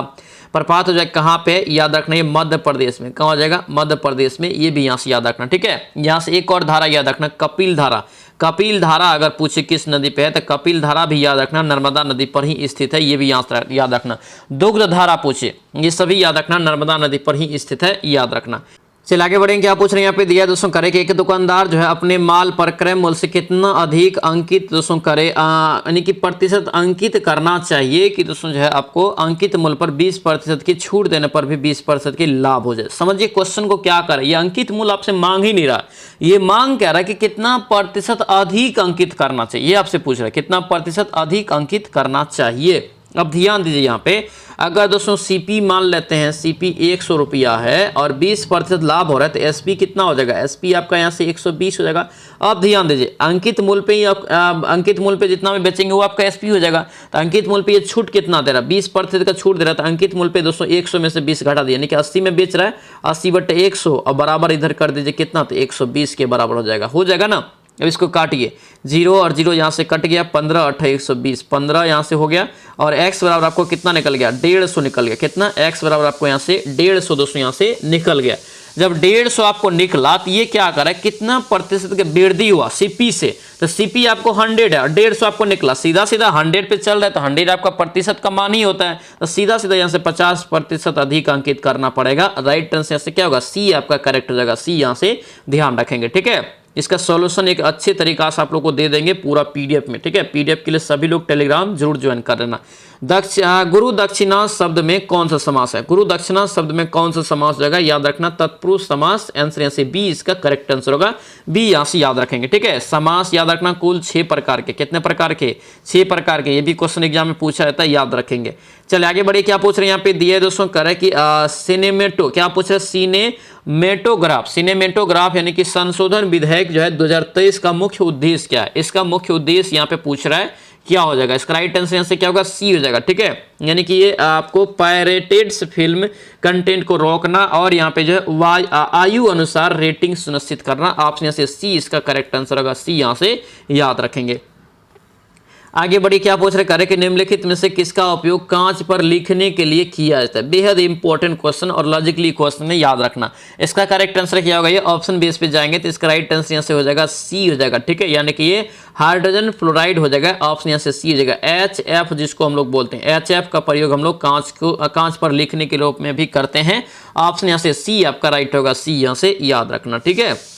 प्रपात हो जाएगा कहाँ पे, याद रखना, ये मध्य प्रदेश में। कहाँ हो जाएगा, मध्य प्रदेश में, ये भी यहाँ से याद रखना, ठीक है। यहाँ से एक और धारा याद रखना, कपिल धारा। कपिल धारा अगर पूछे किस नदी पे है तो कपिल धारा भी याद रखना, नर्मदा नदी पर ही स्थित है, ये भी यहाँ याद रखना। दुग्ध धारा पूछे, ये सभी याद रखना, नर्मदा नदी पर ही स्थित है, याद रखना। चलिए आगे बढ़ेंगे, क्या पूछ रहे हैं यहाँ पे दिया दोस्तों करे कि एक दुकानदार जो है अपने माल पर क्रय मूल्य से कितना अधिक अंकित दोस्तों करे, यानी कि प्रतिशत अंकित करना चाहिए कि दोस्तों जो है आपको अंकित मूल्य पर 20% की छूट देने पर भी 20% की लाभ हो जाए। समझिए क्वेश्चन को क्या करे, ये अंकित मूल्य आपसे मांग ही नहीं रहा, ये मांग कह रहा है कि कितना प्रतिशत अधिक अंकित करना चाहिए, ये आपसे पूछ रहा है कितना प्रतिशत अधिक अंकित करना चाहिए। अब ध्यान दीजिए यहाँ पे, अगर दोस्तों सीपी मान लेते हैं, सीपी 100 रुपया है और 20% लाभ हो रहा है तो एसपी कितना हो जाएगा, एसपी आपका यहाँ से 120 हो जाएगा। अब ध्यान दीजिए, अंकित मूल्य पे ही अंकित मूल्य पे जितना में बेचेंगे वो आपका एसपी हो जाएगा। तो अंकित मूल्य पे ये छूट कितना दे रहा है, 20% का छूट दे रहा है। तो अंकित मूल्य पे दोस्तों 100 में से 20 घटा दिया, यानी कि 80 में बेच रहा है, 80/100 और बराबर इधर कर दीजिए कितना, तो 120 के बराबर हो जाएगा ना। अब इसको काटिए, 0 और 0 यहाँ से कट गया, 15 8 120, 15 यहाँ से हो गया और x बराबर आपको कितना निकल गया, 150 निकल गया। कितना, x बराबर आपको यहाँ से 150 दोस्तों यहाँ से निकल गया। जब 150 आपको निकला तो ये क्या करा, कितना प्रतिशत की वृद्धि हुआ सीपी से, तो सीपी आपको 100 है और 150 आपको निकला, सीधा सीधा 100 पे चल रहा है तो 100 आपका प्रतिशत का मान ही होता है, तो सीधा सीधा यहाँ से 50% अधिक अंकित करना पड़ेगा। राइट आंसर से क्या होगा, सी आपका करेक्ट हो जाएगा, सी यहाँ से ध्यान रखेंगे, ठीक है। इसका सॉल्यूशन एक अच्छे तरीका से आप लोग को दे देंगे पूरा पीडीएफ में, ठीक है। पीडीएफ के लिए सभी लोग टेलीग्राम जरूर ज्वाइन कर लेना। गुरु दक्षिणा शब्द में कौन सा समास है? गुरु दक्षिणा शब्द में कौन सा समास जाएगा? याद रखना तत्पुरुष समास। आंसर यहाँ से बी इसका करेक्ट आंसर होगा। बी यहाँ से याद रखेंगे, ठीक है। समास याद रखना कुल 6 प्रकार के। कितने प्रकार के? 6 प्रकार के। ये भी क्वेश्चन एग्जाम में पूछा जाता है, याद रखेंगे। चलिए आगे बढ़े। क्या पूछ रहे हैं यहाँ पे दिया है दोस्तों, कर कि सिनेमेटो, क्या पूछ रहे हैं? सिनेमेटोग्राफ। सिनेमेटोग्राफ यानी कि संशोधन विधेयक जो है 2023 का मुख्य उद्देश्य क्या है? इसका मुख्य उद्देश्य यहाँ पे पूछ रहा है, क्या हो जाएगा? इसका राइट आंसर यहाँ से क्या होगा? सी हो जाएगा, ठीक है। यानी कि ये आपको पायरेटेड फिल्म कंटेंट को रोकना और यहाँ पे जो है आयु अनुसार रेटिंग सुनिश्चित करना। ऑप्शन यहाँ से सी इसका करेक्ट आंसर होगा। सी यहाँ से याद रखेंगे। आगे बढ़ी। क्या पूछ रहे? करे कि निम्नलिखित में से किसका उपयोग कांच पर लिखने के लिए किया जाता है? बेहद इंपॉर्टेंट क्वेश्चन और लॉजिकली क्वेश्चन है, याद रखना। इसका करेक्ट आंसर क्या होगा? ये ऑप्शन बेस पे जाएंगे तो इसका राइट आंसर यहाँ से हो जाएगा सी हो जाएगा, ठीक है। यानी कि ये हाइड्रोजन फ्लोराइड हो जाएगा। ऑप्शन यहाँ से सी हो जाएगा। HF जिसको हम लोग बोलते हैं, HF का प्रयोग हम लोग कांच पर लिखने के रूप में भी करते हैं। ऑप्शन यहाँ से सी आपका राइट होगा। सी यहाँ से याद रखना, ठीक है।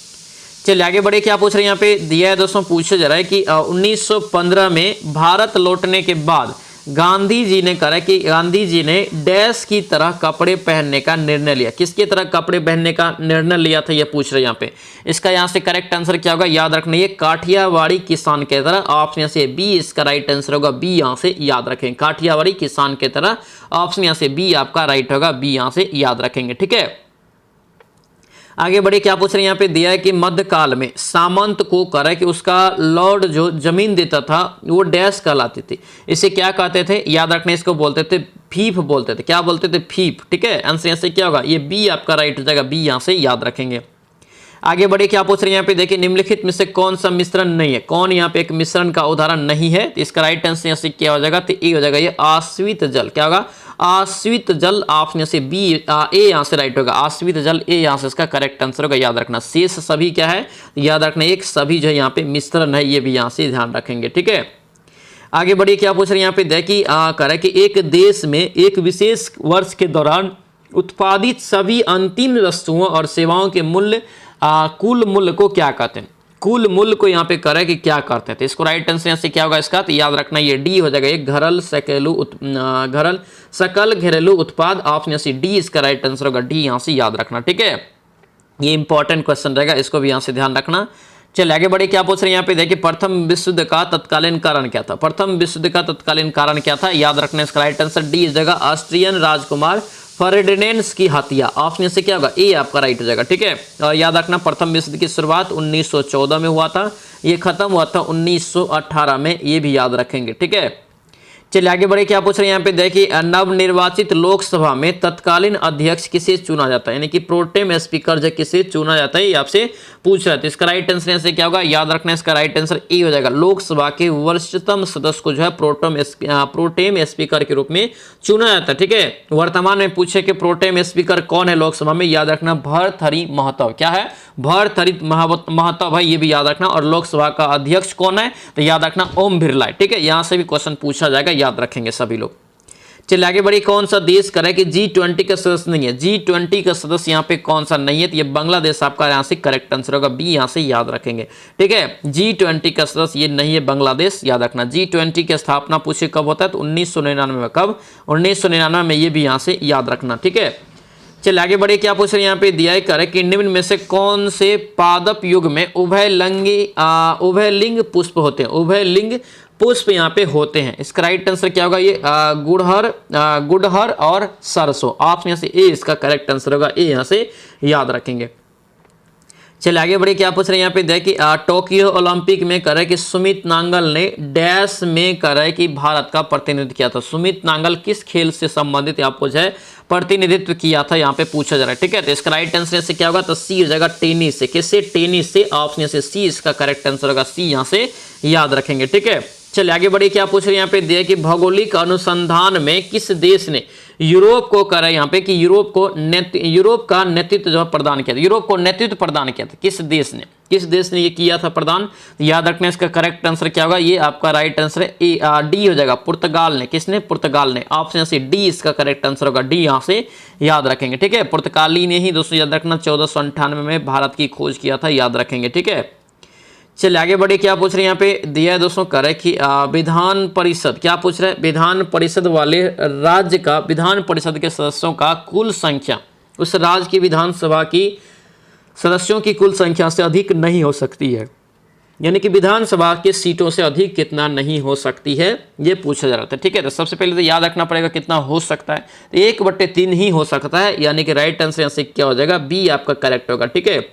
चलिए आगे बढ़े। क्या पूछ रहे हैं यहाँ पे दिया है दोस्तों, पूछा जा रहा है कि 1915 में भारत लौटने के बाद गांधी जी ने कहा कि गांधी जी ने डैश की तरह कपड़े पहनने का निर्णय लिया। किसकी तरह कपड़े पहनने का निर्णय लिया था, ये पूछ रहे हैं यहाँ पे। इसका यहाँ से करेक्ट आंसर क्या होगा? याद रखना, ये काठियावाड़ी किसान के तरह। ऑप्शन यहाँ से बी इसका राइट आंसर होगा। बी यहाँ से याद रखेंगे, काठियावाड़ी किसान के तरह। ऑप्शन यहाँ से बी आपका राइट होगा। बी यहाँ से याद रखेंगे, ठीक है। आगे बढ़े। क्या पूछ रहे हैं यहाँ पे दिया है कि मध्यकाल में सामंत को करा कि उसका लॉर्ड जो जमीन देता था वो डैश कहलाती थी। इसे क्या कहते थे? याद रखने, इसको बोलते थे फीफ बोलते थे। क्या बोलते थे? फीफ, ठीक है। आंसर यहाँ से क्या होगा? ये बी आपका राइट हो जाएगा। बी यहाँ से याद रखेंगे। आगे बढ़े। क्या पूछ रहे हैं यहाँ पे देखिए, निम्नलिखित में से कौन सा मिश्रण नहीं है? कौन यहाँ पे एक मिश्रण का उदाहरण नहीं है? तो इसका राइट आंसर यहाँ से क्या हो जाएगा? तो ए हो जाएगा, ये आश्रित जल। क्या होगा? आश्रित जल। ऑप्शन से बी ए यहाँ से राइट होगा। आश्रित जल ए यहाँ से इसका करेक्ट आंसर होगा। याद रखना शेष सभी क्या है? याद रखना एक सभी जो है यहाँ पे मिश्रण है, ये भी यहाँ से ध्यान रखेंगे, ठीक है। आगे बढ़िए। क्या पूछ रहे हैं यहाँ पे देखिए, कह कि एक देश में एक विशेष वर्ष के दौरान उत्पादित सभी अंतिम वस्तुओं और सेवाओं के मूल्य कुल मूल्य को क्या कहते हैं? कुल मूल्य को यहाँ पे करे कि क्या करते हैं? तो इसको राइट आंसर यहाँ से क्या होगा इसका? तो याद रखना ये डी हो जाएगा। एक घरल सकल घरेलू उत्पाद। ऑप्शन यहाँ से डी इसका राइट आंसर होगा। डी यहाँ से याद रखना, ठीक है। ये इंपॉर्टेंट क्वेश्चन रहेगा, इसको भी यहाँ से ध्यान रखना। चलिए आगे बढ़े। क्या पूछ रहे हैं यहाँ पे देखिए, प्रथम विश्व युद्ध का तत्कालीन कारण क्या था? प्रथम विश्व युद्ध का तत्कालीन कारण क्या था? याद रखना, इसका राइट आंसर डी इस जगह ऑस्ट्रियन राजकुमार फर्डिनेंड की हत्या। ऑप्शन से क्या होगा? ए आपका राइट हो जाएगा, ठीक है। और याद रखना प्रथम विश्व युद्ध की शुरुआत 1914 में हुआ था, ये खत्म हुआ था 1918 में, ये भी याद रखेंगे, ठीक है। चलिए आगे बढ़े। क्या पूछ रहे हैं यहाँ पे देखिए, नवनिर्वाचित लोकसभा में तत्कालीन अध्यक्ष किसे चुना जाता है? यानी कि प्रोटेम स्पीकर जो किसे चुना जाता है, ये आपसे पूछ रहा था। इसका राइट आंसर से क्या होगा? याद रखना, इसका राइट आंसर ए हो जाएगा। लोकसभा के वरिष्ठतम सदस्य को जो है प्रोटेम स्पीकर के रूप में चुना जाता है, ठीक है। वर्तमान में पूछे कि प्रोटेम स्पीकर कौन है लोकसभा में? याद रखना भर्तृहरि महताब। क्या है? भर्तृहरि महताब है, ये भी याद रखना। और लोकसभा का अध्यक्ष कौन है? तो याद रखना ओम बिरला, ठीक है। यहां से भी क्वेश्चन पूछा जाएगा, याद रखेंगे सभी लोग। चलिए आगे बढ़ी। कौन सा देश करे कि G20 का सदस्य नहीं है? G20 का सदस्य यहाँ पे कौन सा नहीं है? तो ये बांग्लादेश आपका यहाँ से करेक्ट आंसर होगा। बी यहाँ से याद रखेंगे, ठीक है। G20 का सदस्य ये नहीं है बांग्लादेश, याद रखना। G20 की स्थापना पूछे कब होता है? तो 1999 में। कब? 1999 में, ये भी यहाँ से याद रखना, ठीक है। चलिए आगे बढ़े। क्या पूछ रहे हैं यहाँ पे दिया है, करे कि निम्न में से कौन से पादप युग में उभयलिंग पुष्प होते हैं? उभयलिंग पुष्प यहाँ पे होते हैं। इसका राइट आंसर क्या होगा? ये गुड़हर और सरसों। ऑप्शन यहाँ से ए इसका करेक्ट आंसर होगा। ए यहाँ से याद रखेंगे। चलिए आगे बढ़े। क्या पूछ रहे हैं यहाँ पे देखिए, टोक्यो ओलंपिक में करे कि सुमित नांगल ने डैश में करे कि भारत का प्रतिनिधित्व किया था। सुमित नांगल किस खेल से संबंधित आपको जो है प्रतिनिधित्व किया था, यहाँ पे पूछा जा रहा है, ठीक है। तो इसका राइट आंसर से क्या होगा? तो सी हो जाएगा, टेनिस से। किससे? टेनिस से। ऑप्शन से सी इसका करेक्ट आंसर होगा। सी यहाँ से याद रखेंगे, ठीक है। चलिए आगे बढ़िए। क्या पूछ रहे हैं यहाँ पे दिया कि भौगोलिक अनुसंधान में किस देश ने यूरोप को करा यहाँ पे कि यूरोप का नेतृत्व जो प्रदान किया था? यूरोप को नेतृत्व प्रदान किया था किस देश ने? किस देश ने ये किया था प्रदान? याद रखना, इसका करेक्ट आंसर क्या होगा? ये आपका राइट आंसर है डी हो जाएगा। पुर्तगाल ने। किसने? पुर्तगाल ने। ऑप्शन से डी इसका करेक्ट आंसर होगा। डी यहाँ से याद रखेंगे, ठीक है। पुर्तगाली ने ही दोस्तों याद रखना 1498 में भारत की खोज किया था, याद रखेंगे, ठीक है। चलिए आगे बढ़े, क्या पूछ रहे हैं यहाँ पे दिया है दोस्तों, करेक्ट कि विधान परिषद, क्या पूछ रहे हैं, विधान परिषद वाले राज्य का विधान परिषद के सदस्यों का कुल संख्या उस राज्य की विधानसभा की सदस्यों की कुल संख्या से अधिक नहीं हो सकती है, यानी कि विधानसभा के सीटों से अधिक कितना नहीं हो सकती है, ये पूछा जा रहा था। ठीक है, तो सबसे पहले तो याद रखना पड़ेगा कितना हो सकता है, तो 1/3 ही हो सकता है, यानी कि राइट आंसर यहाँ से क्या हो जाएगा, बी आपका करेक्ट होगा। ठीक है,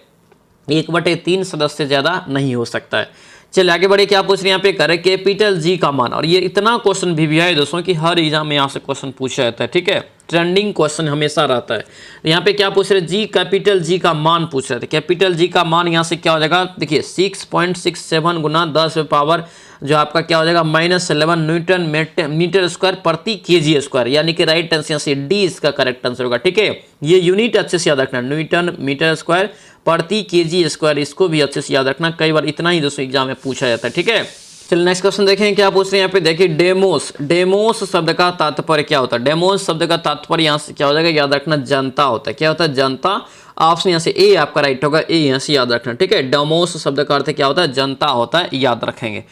1/3 सदस्य से ज्यादा नहीं हो सकता है। चलिए आगे बढ़े, क्या पूछ रहे हैं यहाँ पे, करेक्ट कैपिटल जी का मान, और ये इतना क्वेश्चन भी है दोस्तों कि हर एग्जाम में यहाँ से क्वेश्चन पूछा जाता है। ठीक है, ट्रेंडिंग क्वेश्चन हमेशा रहता है। यहाँ पे क्या पूछ रहे हैं, जी कैपिटल जी का मान पूछ रहे थे। कैपिटल जी का मान यहाँ से क्या हो जाएगा, देखिए 6.67 गुना 10 पावर जो आपका क्या हो जाएगा -11 न्यूटन मीटर स्क्वायर प्रति केजी स्क्वायर, यानी कि राइट आंसर यहाँ से डी इसका करेक्ट आंसर होगा। ठीक है, ये यूनिट अच्छे से याद रखना, न्यूटन मीटर स्क्वायर प्रति केजी स्क्वायर, इसको भी अच्छे से याद रखना, कई बार इतना ही दोस्तों एग्जाम में पूछा जाता है। ठीक है, चलिए नेक्स्ट क्वेश्चन देखें, क्या पूछ रहे हैं यहाँ पे, देखिए डेमोस, डेमोस शब्द का तात्पर्य क्या होता है, डेमोस शब्द का तात्पर्य यहाँ से क्या हो जाएगा, याद रखना जनता होता है। क्या होता है, जनता। ऑप्शन यहाँ से ए आपका राइट होगा, ए यहाँ से याद रखना। ठीक है, डेमोस शब्द का अर्थ क्या होता है, जनता होता है, याद रखेंगे।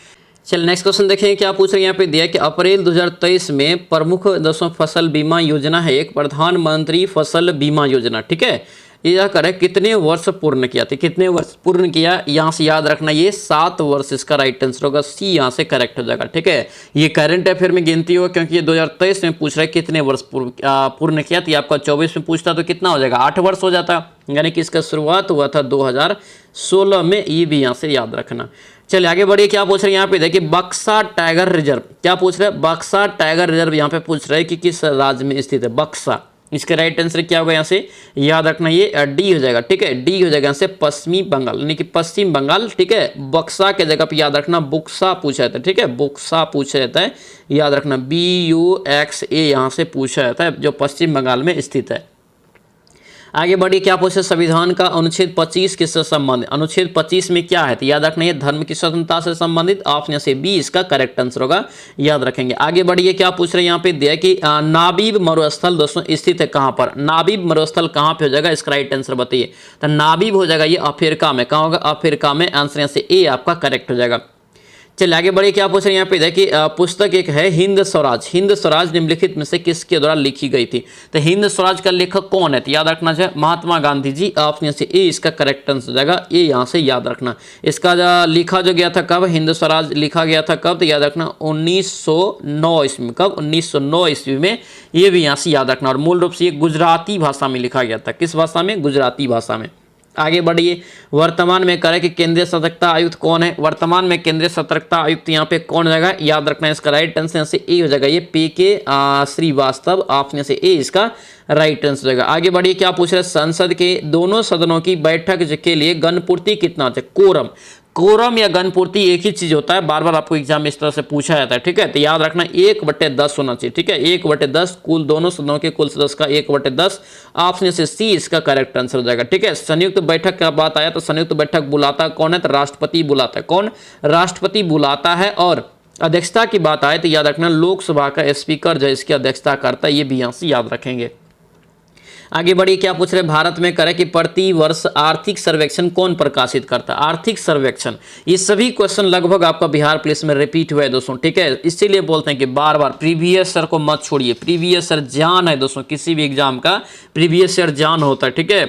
चलिए नेक्स्ट क्वेश्चन देखें, क्या पूछ रहे हैं यहाँ पे दिया कि अप्रैल 2023 में प्रमुख दोस्तों फसल बीमा योजना है एक प्रधानमंत्री फसल बीमा योजना। ठीक है, ये करें कितने वर्ष पूर्ण किया था, कितने वर्ष पूर्ण किया, यहाँ से याद रखना ये 7 वर्ष इसका राइट आंसर होगा, सी यहाँ से करेक्ट हो जाएगा। ठीक है, ये करंट अफेयर में गिनती होगा क्योंकि ये 2023 में पूछ रहा है कितने वर्ष पूर्ण किया, तो आपका 24 में पूछता तो कितना हो जाएगा, 8 वर्ष हो जाता, यानी कि इसका शुरुआत हुआ था 2016 में, ये भी यहाँ से याद रखना। चलिए आगे बढ़िए, क्या पूछ रहे हैं यहाँ पे देखिए बक्सा टाइगर रिजर्व, क्या पूछ रहे हैं, बक्सा टाइगर रिजर्व यहाँ पे पूछ रहे हैं कि किस राज्य में स्थित है बक्सा, इसके राइट आंसर क्या होगा यहाँ से याद रखना, ये डी हो जाएगा। ठीक है, डी हो जाएगा यहाँ से पश्चिमी बंगाल, यानी कि पश्चिम बंगाल। ठीक है, बक्सा के जगह पे याद रखना बुक्सा पूछा जाता है। ठीक है, बुक्सा पूछा जाता है, याद रखना BUXA यहाँ से पूछा जाता है, जो पश्चिम बंगाल में स्थित है। आगे बढ़िए, क्या पूछे संविधान का अनुच्छेद 25 किससे संबंधित, अनुच्छेद 25 में क्या है, तो याद रखना है धर्म की स्वतंत्रता से संबंधित, ऑप्शन से बी इसका करेक्ट आंसर होगा, याद रखेंगे। आगे बढ़िए, क्या पूछ रहे हैं यहाँ पे दिया कि नाबीब मरुस्थल दोस्तों स्थित है कहाँ पर, नाबीब मरुस्थल कहाँ पे हो जाएगा, इसका राइट आंसर बताइए। तो नाबीब हो जाएगा ये अफ्रीका में, कहाँ होगा, अफ्रीका में, आंसर यहाँ से ए आपका करेक्ट हो जाएगा। चलिए आगे बढ़िए, क्या पूछ रहे हैं यहाँ पे देखिए पुस्तक एक है हिंद स्वराज, हिंद स्वराज निम्नलिखित में से किसके द्वारा लिखी गई थी, तो हिंद स्वराज का लेखक कौन है, तो याद रखना चाहिए महात्मा गांधी जी, ऑप्शन से ए इसका करेक्ट आंसर हो जाएगा, ए यहाँ से याद रखना। इसका लिखा जो गया था कब, हिंद स्वराज लिखा गया था कब, तो याद रखना 1909 ईस्वी में, कब 1909 ईस्वी में, ये भी यहाँ से याद रखना। और मूल रूप से ये गुजराती भाषा में लिखा गया था, किस भाषा में, गुजराती भाषा में। आगे बढ़िए, वर्तमान में करें कि केंद्रीय सतर्कता आयुक्त कौन है, वर्तमान में केंद्रीय सतर्कता आयुक्त यहाँ पे कौन हो जाएगा, याद रखना है इसका राइट आंसर यहाँ से ए हो जाएगा, ये PK श्रीवास्तव, ऑप्शन से ए इसका राइट आंसर हो जाएगा। आगे बढ़िए, क्या पूछ रहे हैं संसद के दोनों सदनों की बैठक के लिए गणपूर्ति कितना होता है, कोरम, कोरम या गणपूर्ति एक ही चीज होता है, बार बार आपको एग्जाम में इस तरह से पूछा जाता है। ठीक है, तो याद रखना 1/10 होना चाहिए। ठीक है, 1/10 कुल दोनों सदनों के कुल सदस्य का 1/10, ऑप्शन से सी इसका करेक्ट आंसर हो जाएगा। ठीक है, संयुक्त बैठक का बात आया तो संयुक्त बैठक बुलाता कौन है, तो राष्ट्रपति बुलाता है, कौन, राष्ट्रपति बुलाता है। और अध्यक्षता की बात आए तो याद रखना लोकसभा का स्पीकर जो इसकी अध्यक्षता करता है, ये भी यहाँ से याद रखेंगे। आगे बढ़िए, क्या पूछ रहे भारत में करें कि प्रति वर्ष आर्थिक सर्वेक्षण कौन प्रकाशित करता है, आर्थिक सर्वेक्षण, ये सभी क्वेश्चन लगभग आपका बिहार पुलिस में रिपीट हुए दोस्तों। ठीक है, इसीलिए बोलते हैं कि बार बार प्रीवियस ईयर को मत छोड़िए, प्रीवियस ईयर जान है दोस्तों, किसी भी एग्जाम का प्रीवियस ईयर जान होता है। ठीक है,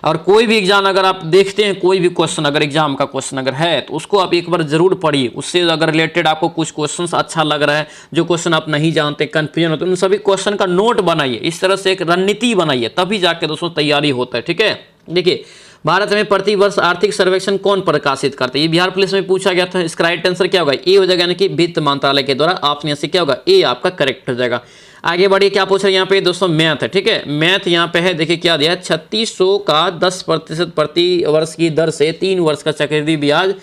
और कोई भी एग्जाम अगर आप देखते हैं, कोई भी क्वेश्चन अगर एग्जाम का क्वेश्चन अगर है तो उसको आप एक बार जरूर पढ़िए, उससे अगर रिलेटेड आपको कुछ क्वेश्चन अच्छा लग रहा है, जो क्वेश्चन आप नहीं जानते, कंफ्यूजन होते, उन सभी क्वेश्चन का नोट बनाइए, इस तरह से एक रणनीति बनाइए, तभी जाके दोस्तों तैयारी होता है। ठीक है, देखिए भारत में प्रति वर्ष आर्थिक सर्वेक्षण कौन प्रकाशित करता है, ये बिहार पुलिस में पूछा गया था, इसका राइट आंसर क्या होगा, ए हो जाएगा, यानी कि वित्त मंत्रालय के द्वारा, ऑप्शन से क्या होगा, ए आपका करेक्ट हो जाएगा। आगे बढ़िए, क्या पूछ रहे हैं यहाँ पे दोस्तों मैथ है। ठीक है, मैथ यहाँ पे है, देखिए क्या दिया है, 3600 का 10% प्रति वर्ष की दर से 3 वर्ष का चक्रवृद्धि ब्याज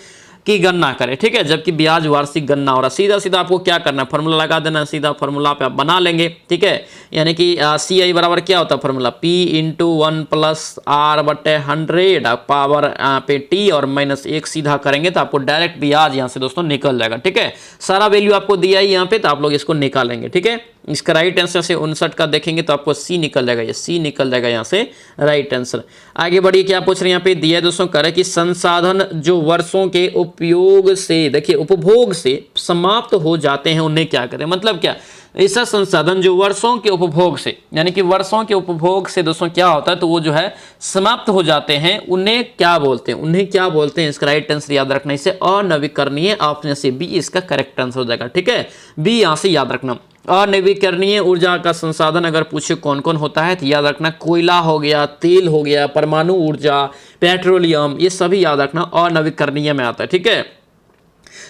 की गणना करें। ठीक है, जबकि ब्याज वार्षिक गणना हो रहा है, सीधा सीधा आपको क्या करना है, फॉर्मूला लगा देना, सीधा फॉर्मूला पे आप बना लेंगे। ठीक है, यानी कि CI बराबर क्या होता है फॉर्मूला, P × 1 + R/100 पावर पे T और -1 सीधा करेंगे तो आपको डायरेक्ट ब्याज यहाँ से दोस्तों निकल जाएगा। ठीक है, सारा वैल्यू आपको दिया है यहाँ पे, तो आप लोग इसको निकालेंगे। ठीक है, इसका राइट आंसर से 59 का देखेंगे तो आपको सी निकल जाएगा, ये सी निकल जाएगा यहाँ से राइट आंसर। आगे बढ़िए, क्या पूछ रहे हैं यहाँ पे दिया है दोस्तों, करें कि संसाधन जो वर्षों के उपयोग से, देखिए उपभोग से समाप्त हो जाते हैं उन्हें क्या करें। मतलब क्या, ऐसा संसाधन जो वर्षों के उपभोग से, यानी कि वर्षों के उपभोग से दोस्तों क्या होता है, तो वो जो है समाप्त हो जाते हैं, उन्हें क्या बोलते हैं, उन्हें क्या बोलते हैं। इसका राइट आंसर याद रखना, इसे अनवीकरणीय, ऑप्शन से बी इसका करेक्ट आंसर हो जाएगा। ठीक है, बी यहां से याद रखना। अनवीकरणीय ऊर्जा का संसाधन अगर पूछे कौन कौन होता है तो याद रखना कोयला हो गया, तेल हो गया, परमाणु ऊर्जा, पेट्रोलियम, ये सभी याद रखना अनवीकरणीय में आता है। ठीक है,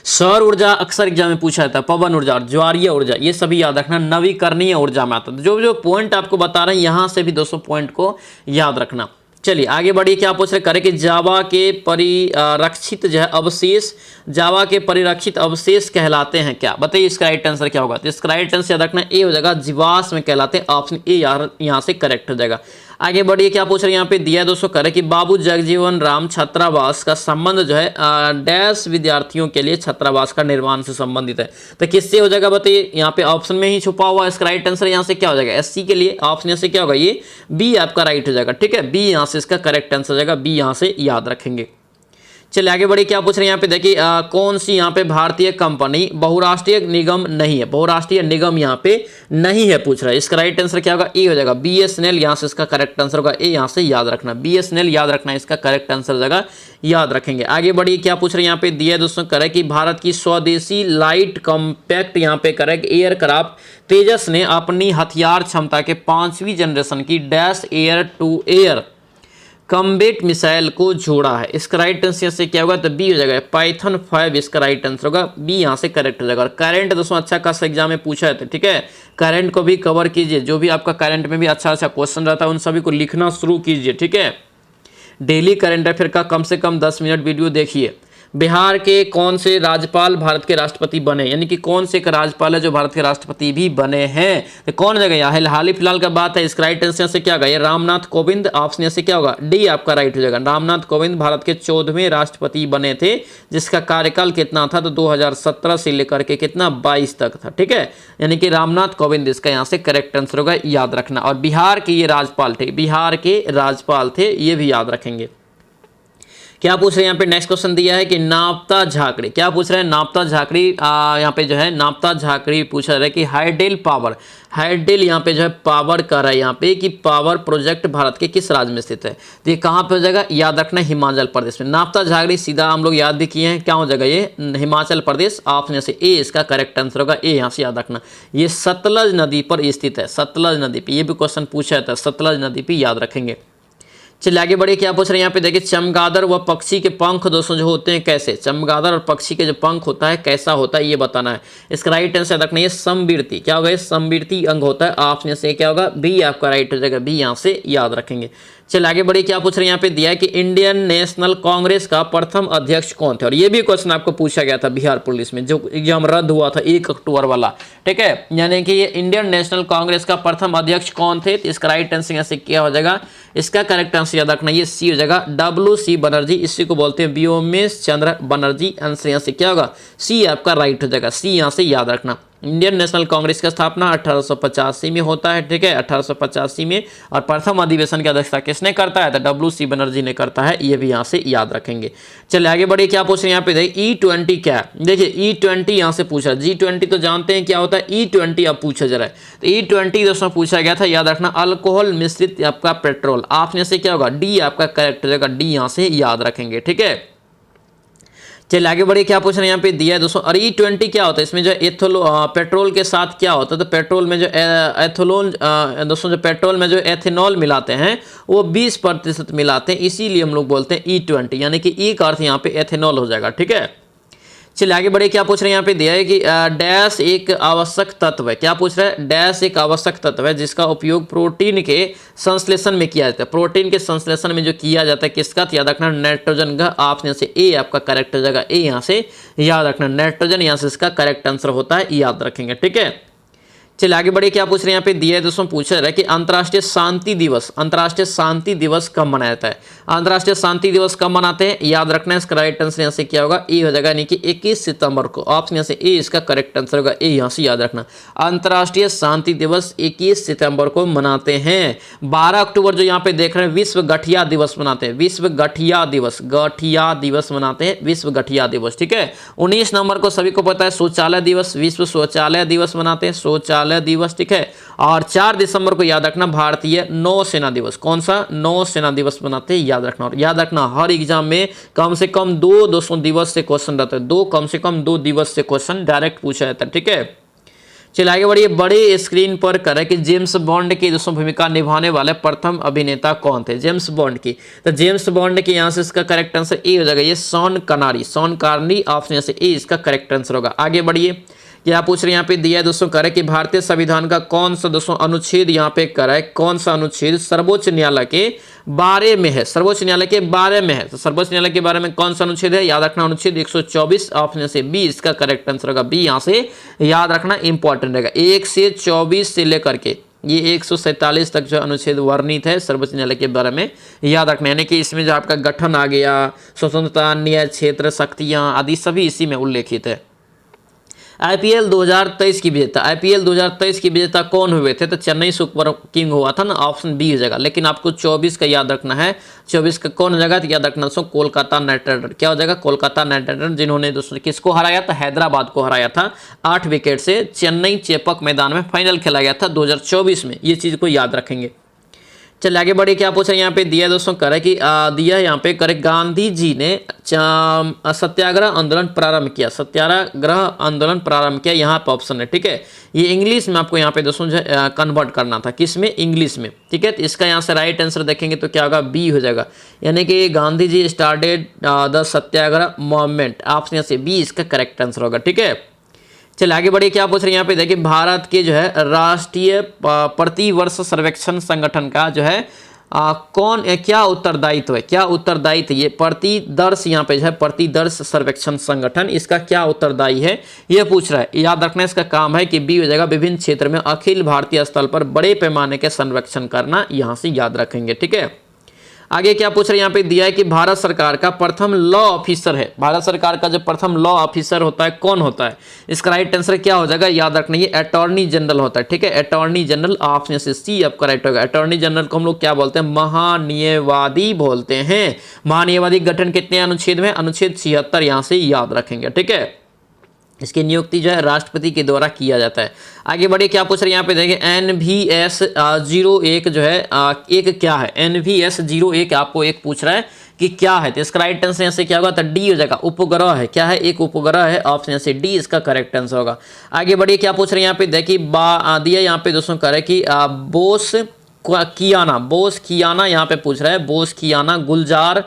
सौर ऊर्जा अक्सर एग्जाम में पूछा जाता है, पवन ऊर्जा और ज्वारीय ऊर्जा, ये सभी याद रखना नवीकरणीय ऊर्जा में आता है। जो जो पॉइंट आपको बता रहे हैं यहां से भी 200 पॉइंट को याद रखना। चलिए आगे बढ़िए, क्या पूछ रहे करें कि जावा के परिरक्षित जो है अवशेष, जावा के परिरक्षित अवशेष कहलाते हैं क्या। बताइए इसका राइट आंसर क्या होगा। तो इसका राइट आंसर याद रखना ए हो जाएगा, जीवाश्म कहलाते हैं, ऑप्शन ए यहाँ से करेक्ट हो जाएगा। आगे बढ़िए, क्या पूछ रहे हैं यहाँ पे दिया है दोस्तों, करें कि बाबू जगजीवन राम छात्रावास का संबंध जो है डैश विद्यार्थियों के लिए छात्रावास का निर्माण से संबंधित है। तो किससे हो जाएगा बताइए, यहाँ पे ऑप्शन में ही छुपा हुआ है। इसका राइट आंसर यहाँ से क्या हो जाएगा, एससी के लिए, ऑप्शन यहाँ से क्या होगा, ये बी आपका राइट हो जाएगा। ठीक है, बी यहाँ से इसका करेक्ट आंसर हो जाएगा, बी यहाँ से याद रखेंगे। चलिए आगे बढ़िए, क्या पूछ रहे हैं यहाँ पे देखिए, कौन सी यहाँ पे भारतीय कंपनी बहुराष्ट्रीय निगम नहीं है, बहुराष्ट्रीय निगम यहाँ पे नहीं है पूछ रहा है। इसका राइट आंसर क्या होगा, ए हो जाएगा, बीएसएनएल यहाँ से इसका करेक्ट आंसर होगा, ए यहाँ से याद रखना, बीएसएनएल याद रखना, इसका करेक्ट आंसर हो जाएगा, याद रखेंगे। आगे बढ़िए, क्या पूछ रहे हैं यहाँ पे दिया है दोस्तों, करें कि भारत की स्वदेशी लाइट कॉम्पैक्ट यहाँ पे करें एयरक्राफ्ट तेजस ने अपनी हथियार क्षमता के 5वीं जनरेशन की dash air to air combat missile को जोड़ा है। इसका राइट आंसर से क्या होगा, तो बी हो जाएगा, पाइथन 5 इसका राइट आंसर होगा, बी यहाँ से करेक्ट हो जाएगा। और करंट दोस्तों अच्छा खासा एग्जाम में पूछा है, ठीक है, करंट को भी कवर कीजिए, जो भी आपका करंट में भी अच्छा अच्छा क्वेश्चन रहता है उन सभी को लिखना शुरू कीजिए। ठीक है, डेली करंट अफेयर का कम से कम 10 मिनट वीडियो देखिए। बिहार के कौन से राज्यपाल भारत के राष्ट्रपति बने, यानी कि कौन से राज्यपाल है जो भारत के राष्ट्रपति भी बने हैं, तो कौन जगह यहाँ हाल ही फिलहाल का बात है। इसका राइट आंसर से क्या होगा, ये रामनाथ कोविंद, ऑप्शन से क्या होगा, डी आपका राइट हो जाएगा। रामनाथ कोविंद भारत के 14वें राष्ट्रपति बने थे, जिसका कार्यकाल कितना था, तो 2017 से लेकर के कितना 22 तक था। ठीक है, यानी कि रामनाथ कोविंद इसका यहाँ से करेक्ट आंसर होगा, याद रखना। और बिहार के ये राज्यपाल थे, बिहार के राज्यपाल थे, ये भी याद रखेंगे। क्या पूछ रहे हैं यहाँ पे, नेक्स्ट क्वेश्चन दिया है कि नापता झाकड़ी, क्या पूछ रहे हैं, नापता झाकड़ी यहाँ पे जो है नापता झाकड़ी पूछा रहा है कि हाइडेल पावर, हाइडेल यहाँ पे जो है पावर कर रहा है यहाँ पे कि पावर प्रोजेक्ट भारत के किस राज्य में स्थित है, तो ये कहाँ पे हो जाएगा, याद रखना हिमाचल प्रदेश में। नापता झाकड़ी सीधा हम लोग याद भी किए हैं, क्या हो जाएगा, ये हिमाचल प्रदेश, ऑप्शन से ए इसका करेक्ट आंसर होगा, ए यहाँ से याद रखना। ये सतलज नदी पर स्थित है, सतलज नदी पर, ये भी क्वेश्चन पूछा जाता है, सतलज नदी पर, याद रखेंगे। चलिए आगे बढ़िए, क्या पूछ रहे हैं यहाँ पे देखिए, चमगादड़ व पक्षी के पंख दोस्तों जो होते हैं कैसे, चमगादड़ और पक्षी के जो पंख होता है कैसा होता है ये बताना है। इसका राइट आंसर रखना है समवृत्ति, क्या होगा, समवृत्ति अंग होता है, ऑप्शन से क्या होगा, बी आपका राइट हो जाएगा, बी यहाँ से याद रखेंगे। चलिए आगे बढ़िए, क्या पूछ रहे हैं यहाँ पे दिया है कि इंडियन नेशनल कांग्रेस का प्रथम अध्यक्ष कौन थे, और ये भी क्वेश्चन आपको पूछा गया था बिहार पुलिस में, जो एग्जाम रद्द हुआ था 1 अक्टूबर वाला। ठीक है, यानी कि ये इंडियन नेशनल कांग्रेस का प्रथम अध्यक्ष कौन थे, तो इसका राइट आंसर यहाँ से क्या हो जाएगा, इसका करेक्ट आंसर याद रखना, ये सी हो जाएगा, WC बनर्जी, इसी को बोलते हैं व्योमेश चंद्र बनर्जी, आंसर यहाँ से क्या होगा, सी आपका राइट हो जाएगा, सी यहाँ से याद रखना। इंडियन नेशनल कांग्रेस का स्थापना 1885 में होता है। ठीक है, 1885 में, और प्रथम अधिवेशन की अध्यक्षता किसने करता है, तो WC बनर्जी ने करता है, ये भी यहाँ से याद रखेंगे। चलिए आगे बढ़िए, क्या पूछ रहे हैं यहाँ पे देखिए, E20 क्या है, देखिए E20 यहाँ से पूछा, G20 तो जानते हैं क्या होता है, E20 अब पूछा जा रहा है, तो E20 दोस्तों पूछा गया था, याद रखना अल्कोहल मिश्रित आपका पेट्रोल, आपने से क्या होगा, डी आपका करेक्ट हो जाएगा, डी यहाँ से याद रखेंगे। ठीक है, चलिए आगे बढ़िए, क्या पूछ रहे हैं यहाँ पे दिया है दोस्तों, और E20 क्या होता है, इसमें जो पेट्रोल के साथ क्या होता है, तो पेट्रोल में जो एथोलोन दोस्तों, जो पेट्रोल में जो एथेनॉल मिलाते हैं वो 20% मिलाते हैं, इसीलिए हम लोग बोलते हैं E20, यानी कि ई का अर्थ यहाँ पे एथेनॉल हो जाएगा। ठीक है, चलिए आगे बढ़े, क्या पूछ रहे हैं यहाँ पे दिया है कि डैश एक आवश्यक तत्व है, क्या पूछ रहा है, डैश एक आवश्यक तत्व है जिसका उपयोग प्रोटीन के संश्लेषण में किया जाता है, प्रोटीन के संश्लेषण में जो किया जाता है किसका, तो याद रखना नाइट्रोजन का, ऑप्शन से ए आपका करेक्ट हो जाएगा, ए यहाँ से याद रखना, नाइट्रोजन यहाँ से इसका करेक्ट आंसर होता है, याद रखेंगे। ठीक है, चलिए आगे बढ़िए, क्या पूछ रहे हैं यहाँ पे दिया है दोस्तों, पूछा जा रहा है कि अंतर्राष्ट्रीय शांति दिवस कब मनाया जाता है। अंतर्राष्ट्रीय शांति दिवस कब मनाते हैं, याद रखना है। इसका राइट आंसर यहाँ से क्या होगा, ए हो जाएगा, यानी कि 21 सितंबर को। ऑप्शन यहाँ से ए इसका करेक्ट आंसर होगा, ए यहाँ से याद रखना। अंतर्राष्ट्रीय शांति दिवस 21 सितंबर को मनाते हैं। 12 अक्टूबर जो यहाँ पे देख रहे हैं, विश्व गठिया दिवस मनाते हैं, विश्व गठिया दिवस मनाते हैं, विश्व गठिया दिवस, ठीक है। 19 नवंबर को सभी को पता है शौचालय दिवस, विश्व शौचालय दिवस मनाते हैं, शौचालय दिवस, ठीक है। और 4 दिसंबर को याद रखना भारतीय नौसेना दिवस, कौन सा, नौसेना दिवस मनाते हैं, याद रखना। और याद रखना हर एग्जाम में कम से कम 2 दिवस से क्वेश्चन रहता है, कम से कम 2 दिवस से क्वेश्चन डायरेक्ट पूछा जाता है, ठीक है। चलिए आगे बढ़िए, बड़े स्क्रीन पर करें कि जेम्स बॉन्ड की दोस्तों भूमिका निभाने वाले प्रथम अभिनेता कौन थे, जेम्स बॉन्ड की। तो जेम्स बॉन्ड के यहाँ से इसका करेक्ट आंसर ए हो जाएगा, ये शॉन कॉनरी, ऑप्शन यहाँ से ए इसका करेक्ट आंसर होगा। आगे बढ़िए, क्या पूछ रहे हैं यहाँ पे दिया है दोस्तों, करे कि भारतीय संविधान का कौन सा दोस्तों अनुच्छेद यहाँ पे करे, कौन सा अनुच्छेद सर्वोच्च न्यायालय के बारे में है, सर्वोच्च न्यायालय के बारे में है। तो सर्वोच्च न्यायालय के बारे में कौन सा अनुच्छेद है, याद रखना अनुच्छेद 124, ऑप्शन से बी इसका करेक्ट आंसर होगा, बी यहाँ से याद रखना इंपॉर्टेंट रहेगा। 1 से 24 से लेकर के ये 147 तक जो अनुच्छेद वर्णित है सर्वोच्च न्यायालय के बारे में, याद रखना। यानी कि इसमें जो आपका गठन आ गया, स्वतंत्रता, न्याय क्षेत्र, शक्तियां आदि सभी इसी में उल्लेखित है। आईपीएल 2023 की विजेता, आईपीएल 2023 की विजेता कौन हुए थे, तो चेन्नई सुपर किंग हुआ था ना, ऑप्शन बी हो जाएगा। लेकिन आपको 24 का याद रखना है, 24 का कौन हो जाएगा, तो याद रखना दोस्तों कोलकाता नाइट राइडर, क्या हो जाएगा, कोलकाता नाइट राइडर, जिन्होंने दोस्तों किसको हराया था, हैदराबाद को हराया था 8 विकेट से। चेन्नई चेपक मैदान में फाइनल खेला गया था 2024 में, ये चीज़ को याद रखेंगे। चलिए आगे बढ़े, क्या पूछा यहाँ पे दिया दोस्तों, करे कि दिया यहाँ पे करे गांधी जी ने सत्याग्रह आंदोलन प्रारंभ किया, सत्याग्रह आंदोलन प्रारंभ किया, यहाँ पे ऑप्शन है, ठीक है। ये इंग्लिश में आपको यहाँ पे दोस्तों कन्वर्ट करना था, किस में, इंग्लिश में, ठीक है। तो इसका यहाँ से राइट आंसर देखेंगे तो क्या होगा, बी हो जाएगा, यानी कि Gandhi ji started the satyagraha movement, option यहाँ से बी इसका करेक्ट आंसर होगा, ठीक है। चलिए आगे बढ़िए, क्या पूछ रहे हैं यहाँ पे देखिए, भारत के जो है राष्ट्रीय प्रतिवर्ष सर्वेक्षण संगठन का जो है क्या उत्तरदायित्व है, क्या उत्तरदायित्व, ये प्रतिदर्श यहाँ पे जो है प्रतिदर्श सर्वेक्षण संगठन, इसका क्या उत्तरदायी है ये पूछ रहा है। याद रखना इसका काम है कि बी हो जाएगा, विभिन्न क्षेत्र में अखिल भारतीय स्तर पर बड़े पैमाने के सर्वेक्षण करना, यहाँ से याद रखेंगे, ठीक है। आगे क्या पूछ रहे हैं यहाँ पे दिया है कि भारत सरकार का प्रथम लॉ ऑफिसर है, भारत सरकार का जो प्रथम लॉ ऑफिसर होता है कौन होता है, इसका राइट आंसर क्या हो जाएगा, याद रखना ये अटॉर्नी जनरल होता है, ठीक है। अटॉर्नी जनरल, ऑप्शन से सी आपका राइट होगा। अटॉर्नी जनरल को हम लोग क्या बोलते हैं, महान्यायवादी बोलते हैं। महान्यायवादी गठन कितने अनुच्छेद में, अनुच्छेद 76 यहाँ से याद रखेंगे, ठीक है। इसकी नियुक्ति जो है राष्ट्रपति के द्वारा किया जाता है। आगे बढ़िए, क्या पूछ रहे हैं यहाँ पे देखिए, NVS 01 जो है एक क्या है, NVS 01 आपको एक पूछ रहा है कि क्या है, तो इसका राइट आंसर यहाँ से क्या होगा, तो डी हो जाएगा, उपग्रह है, क्या है, एक उपग्रह है, ऑप्शन यहाँ से डी इसका करेक्ट आंसर होगा। आगे बढ़िए, क्या पूछ रहे हैं यहाँ पे देखिए, दिया यहाँ पे दोस्तों करे कि बोस कियाना यहाँ पे पूछ रहा है, बोस कियाना गुलजार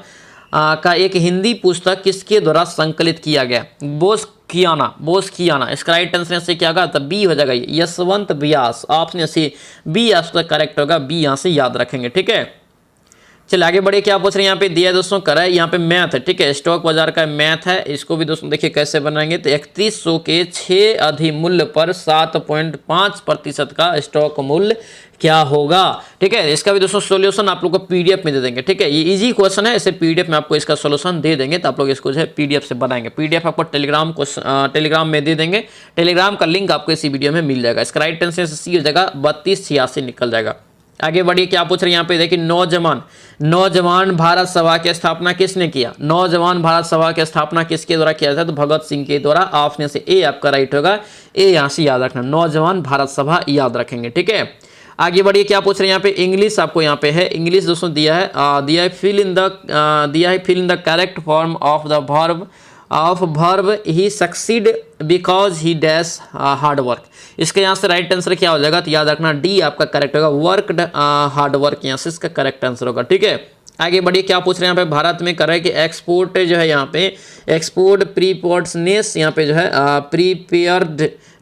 का एक हिंदी पुस्तक किसके द्वारा संकलित किया गया, बोस कियाना, इसका राइट आंसर से क्या होगा, तो बी हो जाएगा, यशवंत व्यास, ऑप्शन से बी आपका करेक्ट होगा, बी यहाँ से याद रखेंगे, ठीक है। चलिए आगे बढ़िए, क्या पूछ रहे हैं यहाँ पे दिया दोस्तों करा है, यहाँ पे मैथ है, ठीक है, स्टॉक बाजार का मैथ है, इसको भी दोस्तों देखिए कैसे बनाएंगे। तो 3100 के 6 अधिमूल्य पर 7.5% का स्टॉक मूल्य क्या होगा, ठीक है। इसका भी दोस्तों सॉल्यूशन आप लोग को पीडीएफ में दे देंगे, ठीक है। ये इजी क्वेश्चन है, इसे पीडीएफ में आपको इसका सॉल्यूशन दे देंगे, तो आप लोग इसको जो है पीडीएफ से बनाएंगे। पीडीएफ आपको टेलीग्राम में दे देंगे, टेलीग्राम का लिंक आपको इसी वीडियो में मिल जाएगा। इसका राइट आंसर सी हो जाएगा, 3286 निकल जाएगा। आगे बढ़िए, क्या पूछ रहे हैं यहाँ पे देखिए, नौजवान भारत सभा की स्थापना किसने किया, नौजवान भारत सभा की स्थापना किसके द्वारा किया था, तो भगत सिंह के द्वारा, ऑप्शन से ए आपका राइट होगा, ए यहाँ से याद रखना, नौजवान भारत सभा याद रखेंगे, ठीक है। आगे बढ़िए, क्या पूछ रहे हैं यहाँ पे, इंग्लिश आपको यहाँ पे है, इंग्लिश दोस्तों दिया है fill in the correct form of the verb he succeed because he dash hard work, इसके यहाँ से राइट आंसर क्या हो जाएगा, तो याद रखना डी आपका करेक्ट होगा, वर्कड हार्ड वर्क, यहाँ से इसका करेक्ट आंसर होगा, ठीक है। आगे बढ़िए, क्या पूछ रहे हैं यहाँ पे, भारत में कर रहा है कि एक्सपोर्ट जो है यहाँ पे एक्सपोर्ट प्रीपोर्ट्सनेस यहाँ पे जो है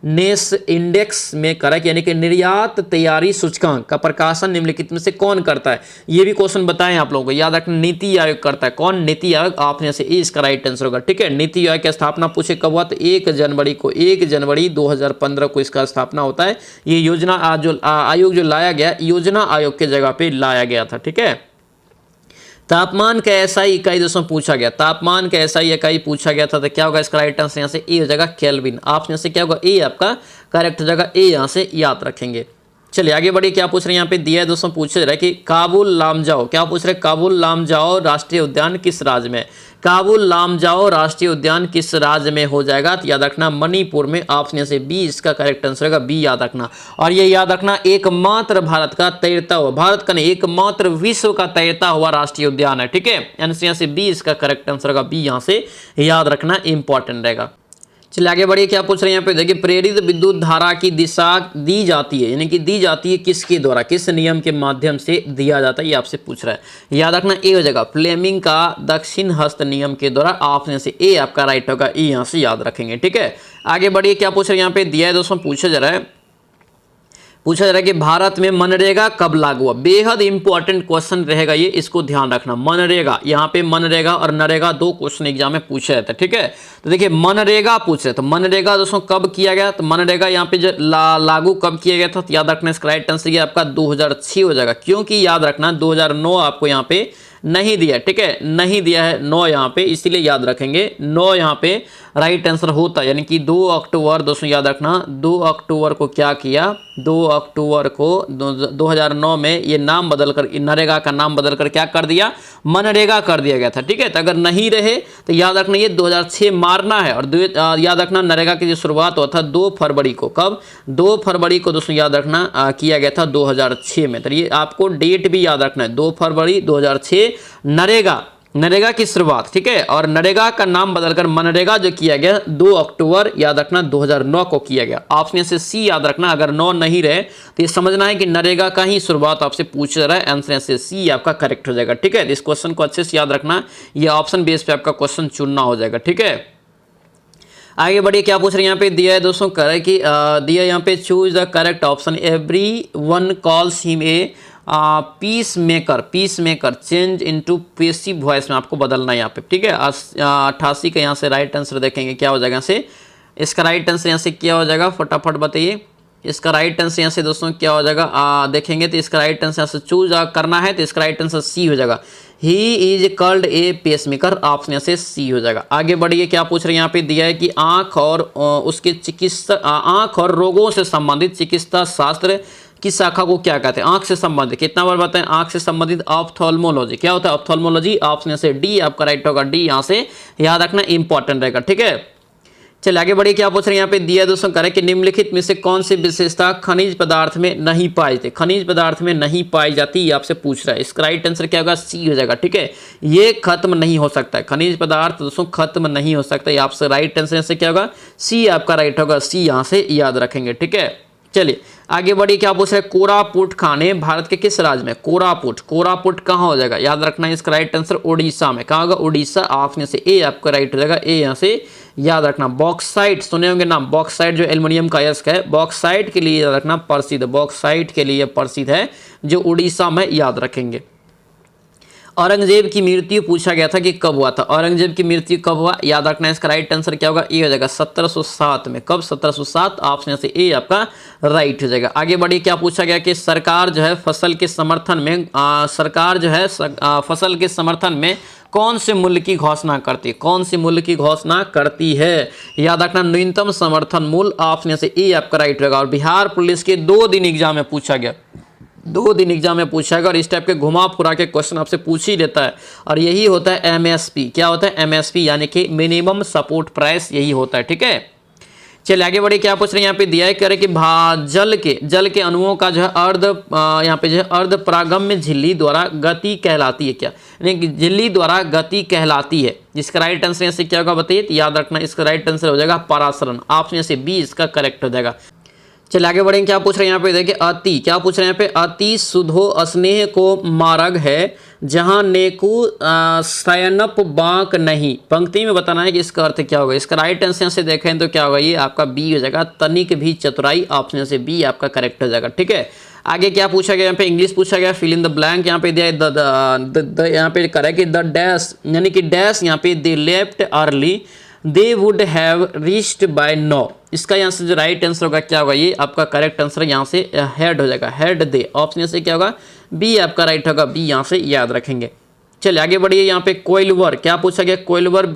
नेस इंडेक्स में करक यानी कि निर्यात तैयारी सूचकांक का प्रकाशन निम्नलिखित में से कौन करता है? ये भी क्वेश्चन बताएं आप लोगों को, याद रखना नीति आयोग करता है। कौन? नीति आयोग। आप में से ए इसका राइट आंसर होगा, ठीक है। नीति आयोग की स्थापना पूछे कब हुआ, तो 1 जनवरी 2015 को इसका स्थापना होता है। ये योजना आयोग जो लाया गया, योजना आयोग के जगह पे लाया गया था, ठीक है। तापमान का एसआई इकाई दोस्तों पूछा गया, तापमान का एसआई इकाई पूछा गया था, तो क्या होगा इसका राइट आंसर यहाँ से ए हो जाएगा, केल्विन। आप यहाँ से क्या होगा, ए आपका करेक्ट हो जाएगा, ए यहाँ से याद रखेंगे। चलिए आगे बढ़िए, क्या पूछ रहे हैं यहाँ पे दिया है दोस्तों, पूछ रहे हैं कि काबुल लामजाओ, क्या पूछ रहे हैं, काबुल लामजाओ राष्ट्रीय उद्यान किस राज्य में? काबुल लामजाओ राष्ट्रीय उद्यान किस राज्य में हो जाएगा? तो याद रखना मणिपुर में। ऑप्शन से बी इसका करेक्ट आंसर होगा, बी याद रखना। और ये याद रखना एकमात्र भारत का तैरता हुआ, भारत का नहीं एकमात्र विश्व का तैरता हुआ राष्ट्रीय उद्यान है, ठीक है। यहाँ से बी इसका करेक्ट आंसर होगा, बी यहाँ से याद रखना इंपॉर्टेंट रहेगा। चलिए आगे बढ़िए, क्या पूछ रहे हैं यहाँ पे देखिए, प्रेरित विद्युत धारा की दिशा दी जाती है, यानी कि दी जाती है किसके द्वारा, किस नियम के माध्यम से दिया जाता है, ये आपसे पूछ रहा है। याद रखना ए हो जाएगा, फ्लेमिंग का दक्षिण हस्त नियम के द्वारा। ऑप्शन से ए आपका राइट होगा, ए यहाँ से याद रखेंगे, ठीक है। आगे बढ़िए, क्या पूछ रहे हैं यहाँ पे दिया है दोस्तों, पूछा जा रहा है कि भारत में मनरेगा कब लागू हुआ? बेहद इंपॉर्टेंट क्वेश्चन रहेगा ये, इसको ध्यान रखना। मनरेगा, यहाँ पे मनरेगा और नरेगा दो क्वेश्चन एग्जाम में पूछे जाते हैं, ठीक है। तो देखिए मनरेगा पूछ रहे, तो मनरेगा दोस्तों कब किया गया? तो मनरेगा यहाँ पे जो लागू कब किया गया था, तो याद रखना इसका राइट आंसर आपका 2006 हो जाएगा, क्योंकि याद रखना 2009 आपको यहाँ पे नहीं दिया, ठीक है, नहीं दिया है 9 यहाँ पे, इसीलिए याद रखेंगे 9 यहाँ पे राइट आंसर होता, यानी कि 2 अक्टूबर दोस्तों याद रखना, 2 अक्टूबर को क्या किया, 2 अक्टूबर को 2009 में ये नाम बदलकर, नरेगा का नाम बदलकर क्या कर दिया, मनरेगा कर दिया गया था, ठीक है। तो अगर नहीं रहे तो याद रखना ये 2006 मारना है। और याद रखना नरेगा की जो शुरुआत हुआ था 2 फरवरी को, कब, 2 फरवरी को दोस्तों याद रखना किया गया था 2006 में। तो ये आपको डेट भी याद रखना है, 2 फरवरी 2006 नरेगा की शुरुआत, ठीक है। और नरेगा का नाम बदलकर मनरेगा जो किया गया 2 अक्टूबर याद रखना 2009 को किया गया। ऑप्शन से सी याद रखना, अगर 9 नहीं रहे तो ये समझना है कि नरेगा का ही शुरुआत आपसे पूछ रहा है, आंसर से सी आपका करेक्ट हो जाएगा, ठीक है। इस क्वेश्चन को अच्छे से याद रखना, ये ऑप्शन बेस पे आपका क्वेश्चन चुनना हो जाएगा, ठीक है। आगे बढ़िए, क्या पूछ रहे हैं यहाँ पे दिया है दोस्तों, करे कि दिया यहाँ पे choose the correct option, every one calls him a peace maker change into passive voice में आपको बदलना है यहाँ पे, ठीक है। 88 का यहाँ से राइट आंसर देखेंगे क्या हो जाएगा यहाँ से, इसका राइट आंसर यहाँ से क्या हो जाएगा, फटाफट बताइए। इसका राइट आंसर यहाँ से दोस्तों क्या हो जाएगा, देखेंगे तो इसका राइट आंसर यहाँ से चूज करना है, तो इसका राइट आंसर सी हो जाएगा, he is called a pacemaker. Option यहाँ से सी हो जाएगा। आगे बढ़िए, क्या पूछ रहे हैं यहाँ पे दिया है कि आँख और उसके आँख और रोगों से संबंधित चिकित्सा शास्त्र की शाखा को क्या कहते हैं? आंख से संबंधित, कितना बार बताएं, आंख से संबंधित ऑप्थेल्मोलॉजी। क्या होता है ऑप्थेल्मोलॉजी? ऑप्शन से डी आपका राइट होगा, डी यहाँ से याद रखना इंपॉर्टेंट रहेगा, ठीक है। चलिए आगे बढ़िए, क्या पूछ रहे हैं यहाँ पे दिया दोस्तों, करें कि निम्नलिखित में से कौन सी विशेषता खनिज पदार्थ में नहीं पाई जाती? खनिज पदार्थ में नहीं पाई जाती, ये आपसे पूछ रहा है। इसका राइट आंसर क्या होगा, सी हो जाएगा, ठीक है। ये खत्म नहीं हो सकता है, खनिज पदार्थ दोस्तों खत्म नहीं हो सकता, ये आपसे राइट आंसर से क्या होगा, सी आपका राइट होगा, सी यहाँ से याद रखेंगे, ठीक है। चलिए आगे बढ़िए, क्या पूछ रहे हैं, कोरापुट खाने भारत के किस राज्य में? कोरापुट कहाँ हो जाएगा, याद रखना है इसका राइट आंसर उड़ीसा में। कहाँ होगा, उड़ीसा। ऑप्शन से ए आपका राइट हो जाएगा, ए यहाँ से याद रखना। बॉक्साइट सुने होंगे नाम, बॉक्साइट जो एल्युमिनियम का अयस्क है, बॉक्साइट के लिए याद रखना प्रसिद्ध, बॉक्साइट के लिए प्रसिद्ध है, जो उड़ीसा में, याद रखेंगे। औरंगजेब की मृत्यु पूछा गया था कि कब हुआ था, औरंगजेब की मृत्यु कब हुआ, याद रखना है इसका राइट आंसर क्या होगा, ए हो जाएगा 1707 में। कब, 1707। ऑप्शन से ए आपका राइट हो जाएगा। आगे बढ़िए, क्या पूछा गया कि सरकार जो है फसल के समर्थन में कौन से मूल्य की घोषणा करती है? कौन से मूल्य की घोषणा करती है? याद रखना न्यूनतम समर्थन मूल्य। ऑप्शन से ए आपका राइट होगा। और बिहार पुलिस के 2 दिन एग्जाम में पूछा गया, 2 दिन एग्जाम में पूछा गया, और इस टाइप के घुमा फुरा के क्वेश्चन आपसे पूछ ही लेता है। और यही होता है एमएसपी। क्या होता है एमएसपी, यानी कि मिनिमम सपोर्ट प्राइस, यही होता है, ठीक है। चलिए आगे बढ़े, क्या पूछ रहे हैं यहाँ पे दिया है, कह रहे कि जल के अणुओं का जो है यहाँ पे जो है अर्ध परागम्य झिल्ली द्वारा गति कहलाती है, क्या, यानी कि झिल्ली द्वारा गति कहलाती है। जिसका राइट आंसर यहाँ से क्या होगा बताइए, तो याद रखना इसका राइट आंसर हो जाएगा परासरण। ऑप्शन से बी इसका करेक्ट हो जाएगा। चलिए आगे बढ़ेंगे। क्या पूछ रहे हैं यहाँ पे, देखिए अति, क्या पूछ रहे हैं यहाँ पे, अति सुधो स्नेह को मार्ग है जहाँ नेकू सयनप बांक नहीं। पंक्ति में बताना है कि इसका अर्थ क्या होगा। इसका राइट आंसर से देखें तो क्या होगा, ये आपका बी हो जाएगा, तनिक भी चतुराई। ऑप्शन से बी आपका करेक्ट हो जाएगा। ठीक है, आगे क्या पूछा गया यहाँ पे, इंग्लिश पूछा गया, फिल इन द ब्लैंक यहाँ पे दिया है यहाँ पे करेक्ट द डैश, यानी कि डैश यहाँ पे they left early they would have reached by now. इसका यहाँ से जो राइट आंसर होगा क्या होगा, ये आपका करेक्ट आंसर यहाँ से हेड हो जाएगा, हेड दे। ऑप्शन से क्या होगा, बी आपका राइट होगा, बी यहाँ से याद रखेंगे। चलिए आगे बढ़िए। यहाँ पे कोइलवर, क्या पूछा गया, कोइलवर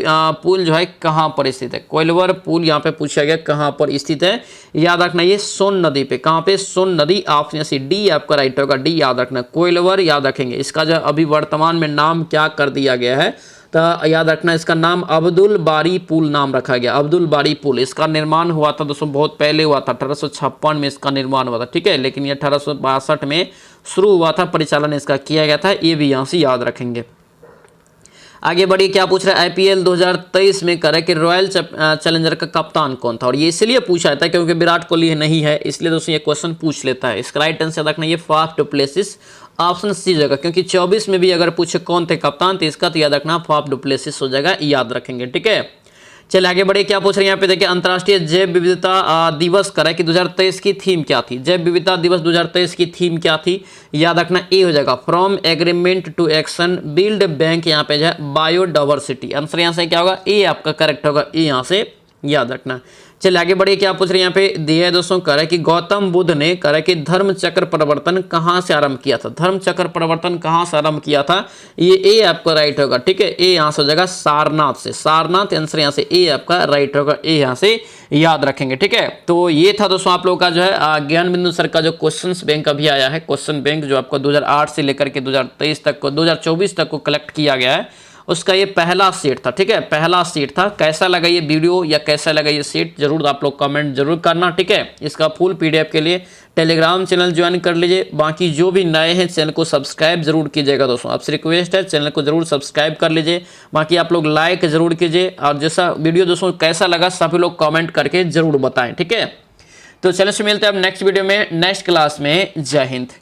पुल जो है कहाँ पर स्थित है। कोइलवर पुल यहाँ पे पूछा गया कहाँ पर स्थित है, याद रखना ये सोन नदी पे। कहाँ पे, सोन नदी। ऑप्शन से डी आपका राइट होगा, डी याद रखना। कोइलवर याद रखेंगे। इसका जो अभी वर्तमान में नाम क्या कर दिया गया है, तो याद रखना इसका नाम अब्दुल बारी पुल नाम रखा गया, अब्दुल बारी पुल। इसका निर्माण हुआ था दोस्तों, बहुत पहले हुआ था, 1856 में इसका निर्माण हुआ था। ठीक है, लेकिन ये 1862 में शुरू हुआ था, परिचालन इसका किया गया था, ये भी यहाँ से याद रखेंगे। आगे बढ़िए। क्या पूछ रहा है, आईपीएल 2023 में करे कि रॉयल चैलेंजर का कप्तान कौन था। और ये इसलिए पूछा था क्योंकि विराट कोहली नहीं है, इसलिए दोस्तों ये क्वेश्चन पूछ लेता है। इसका राइट आंसर रखना ये Faf du Plessis. Option C जगह, क्योंकि 24 में भी अगर पूछे कौन थे कप्तान, तो इसका तो याद रखना फाफ डु प्लेसिस हो जाएगा, याद रखेंगे। ठीक है, चलिए आगे बढ़े। क्या पूछ रहे हैं यहाँ पे, देखिए अंतर्राष्ट्रीय जैव विविधता दिवस करे कि 2023 की थीम क्या थी। जैव विविधता दिवस 2023 की थीम क्या थी, याद रखना ए हो जाएगा, from agreement to action build bank. यहाँ पे जो है बायोडाइवर्सिटी। आंसर यहाँ से क्या होगा, ए आपका करेक्ट होगा, ए यहाँ से याद रखना। चलिए आगे बढ़िए। क्या पूछ रहे हैं यहाँ पे, दिया है दोस्तों करे कि गौतम बुद्ध ने करे कि धर्म चक्र परिवर्तन कहाँ से आरंभ किया था। धर्म चक्र परिवर्तन कहाँ से आरंभ किया था, ये ए आपका राइट होगा। ठीक है, ए यहाँ से हो जाएगा सारनाथ से, सारनाथ। आंसर यहाँ से ए आपका राइट होगा, ए यहाँ से याद रखेंगे। ठीक है, तो ये था दोस्तों आप लोगों का जो है ज्ञान बिंदु सर का जो क्वेश्चन बैंक अभी आया है, क्वेश्चन बैंक जो आपको 2008 से लेकर के 2023 तक को 2024 तक को कलेक्ट किया गया है, उसका ये पहला सेट था। ठीक है, पहला सेट था। कैसा लगा ये वीडियो या कैसा लगा ये सेट, जरूर आप लोग कमेंट जरूर करना। ठीक है, इसका फुल पीडीएफ के लिए टेलीग्राम चैनल ज्वाइन कर लीजिए। बाकी जो भी नए हैं चैनल को सब्सक्राइब जरूर कीजिएगा दोस्तों, आपसे रिक्वेस्ट है चैनल को जरूर सब्सक्राइब कर लीजिए। बाकी आप लोग लाइक जरूर कीजिए, और जैसा वीडियो दोस्तों कैसा लगा सभी लोग कॉमेंट करके जरूर बताएं। ठीक है, तो चैनल से मिलते हैं अब नेक्स्ट वीडियो में, नेक्स्ट क्लास में। जय हिंद।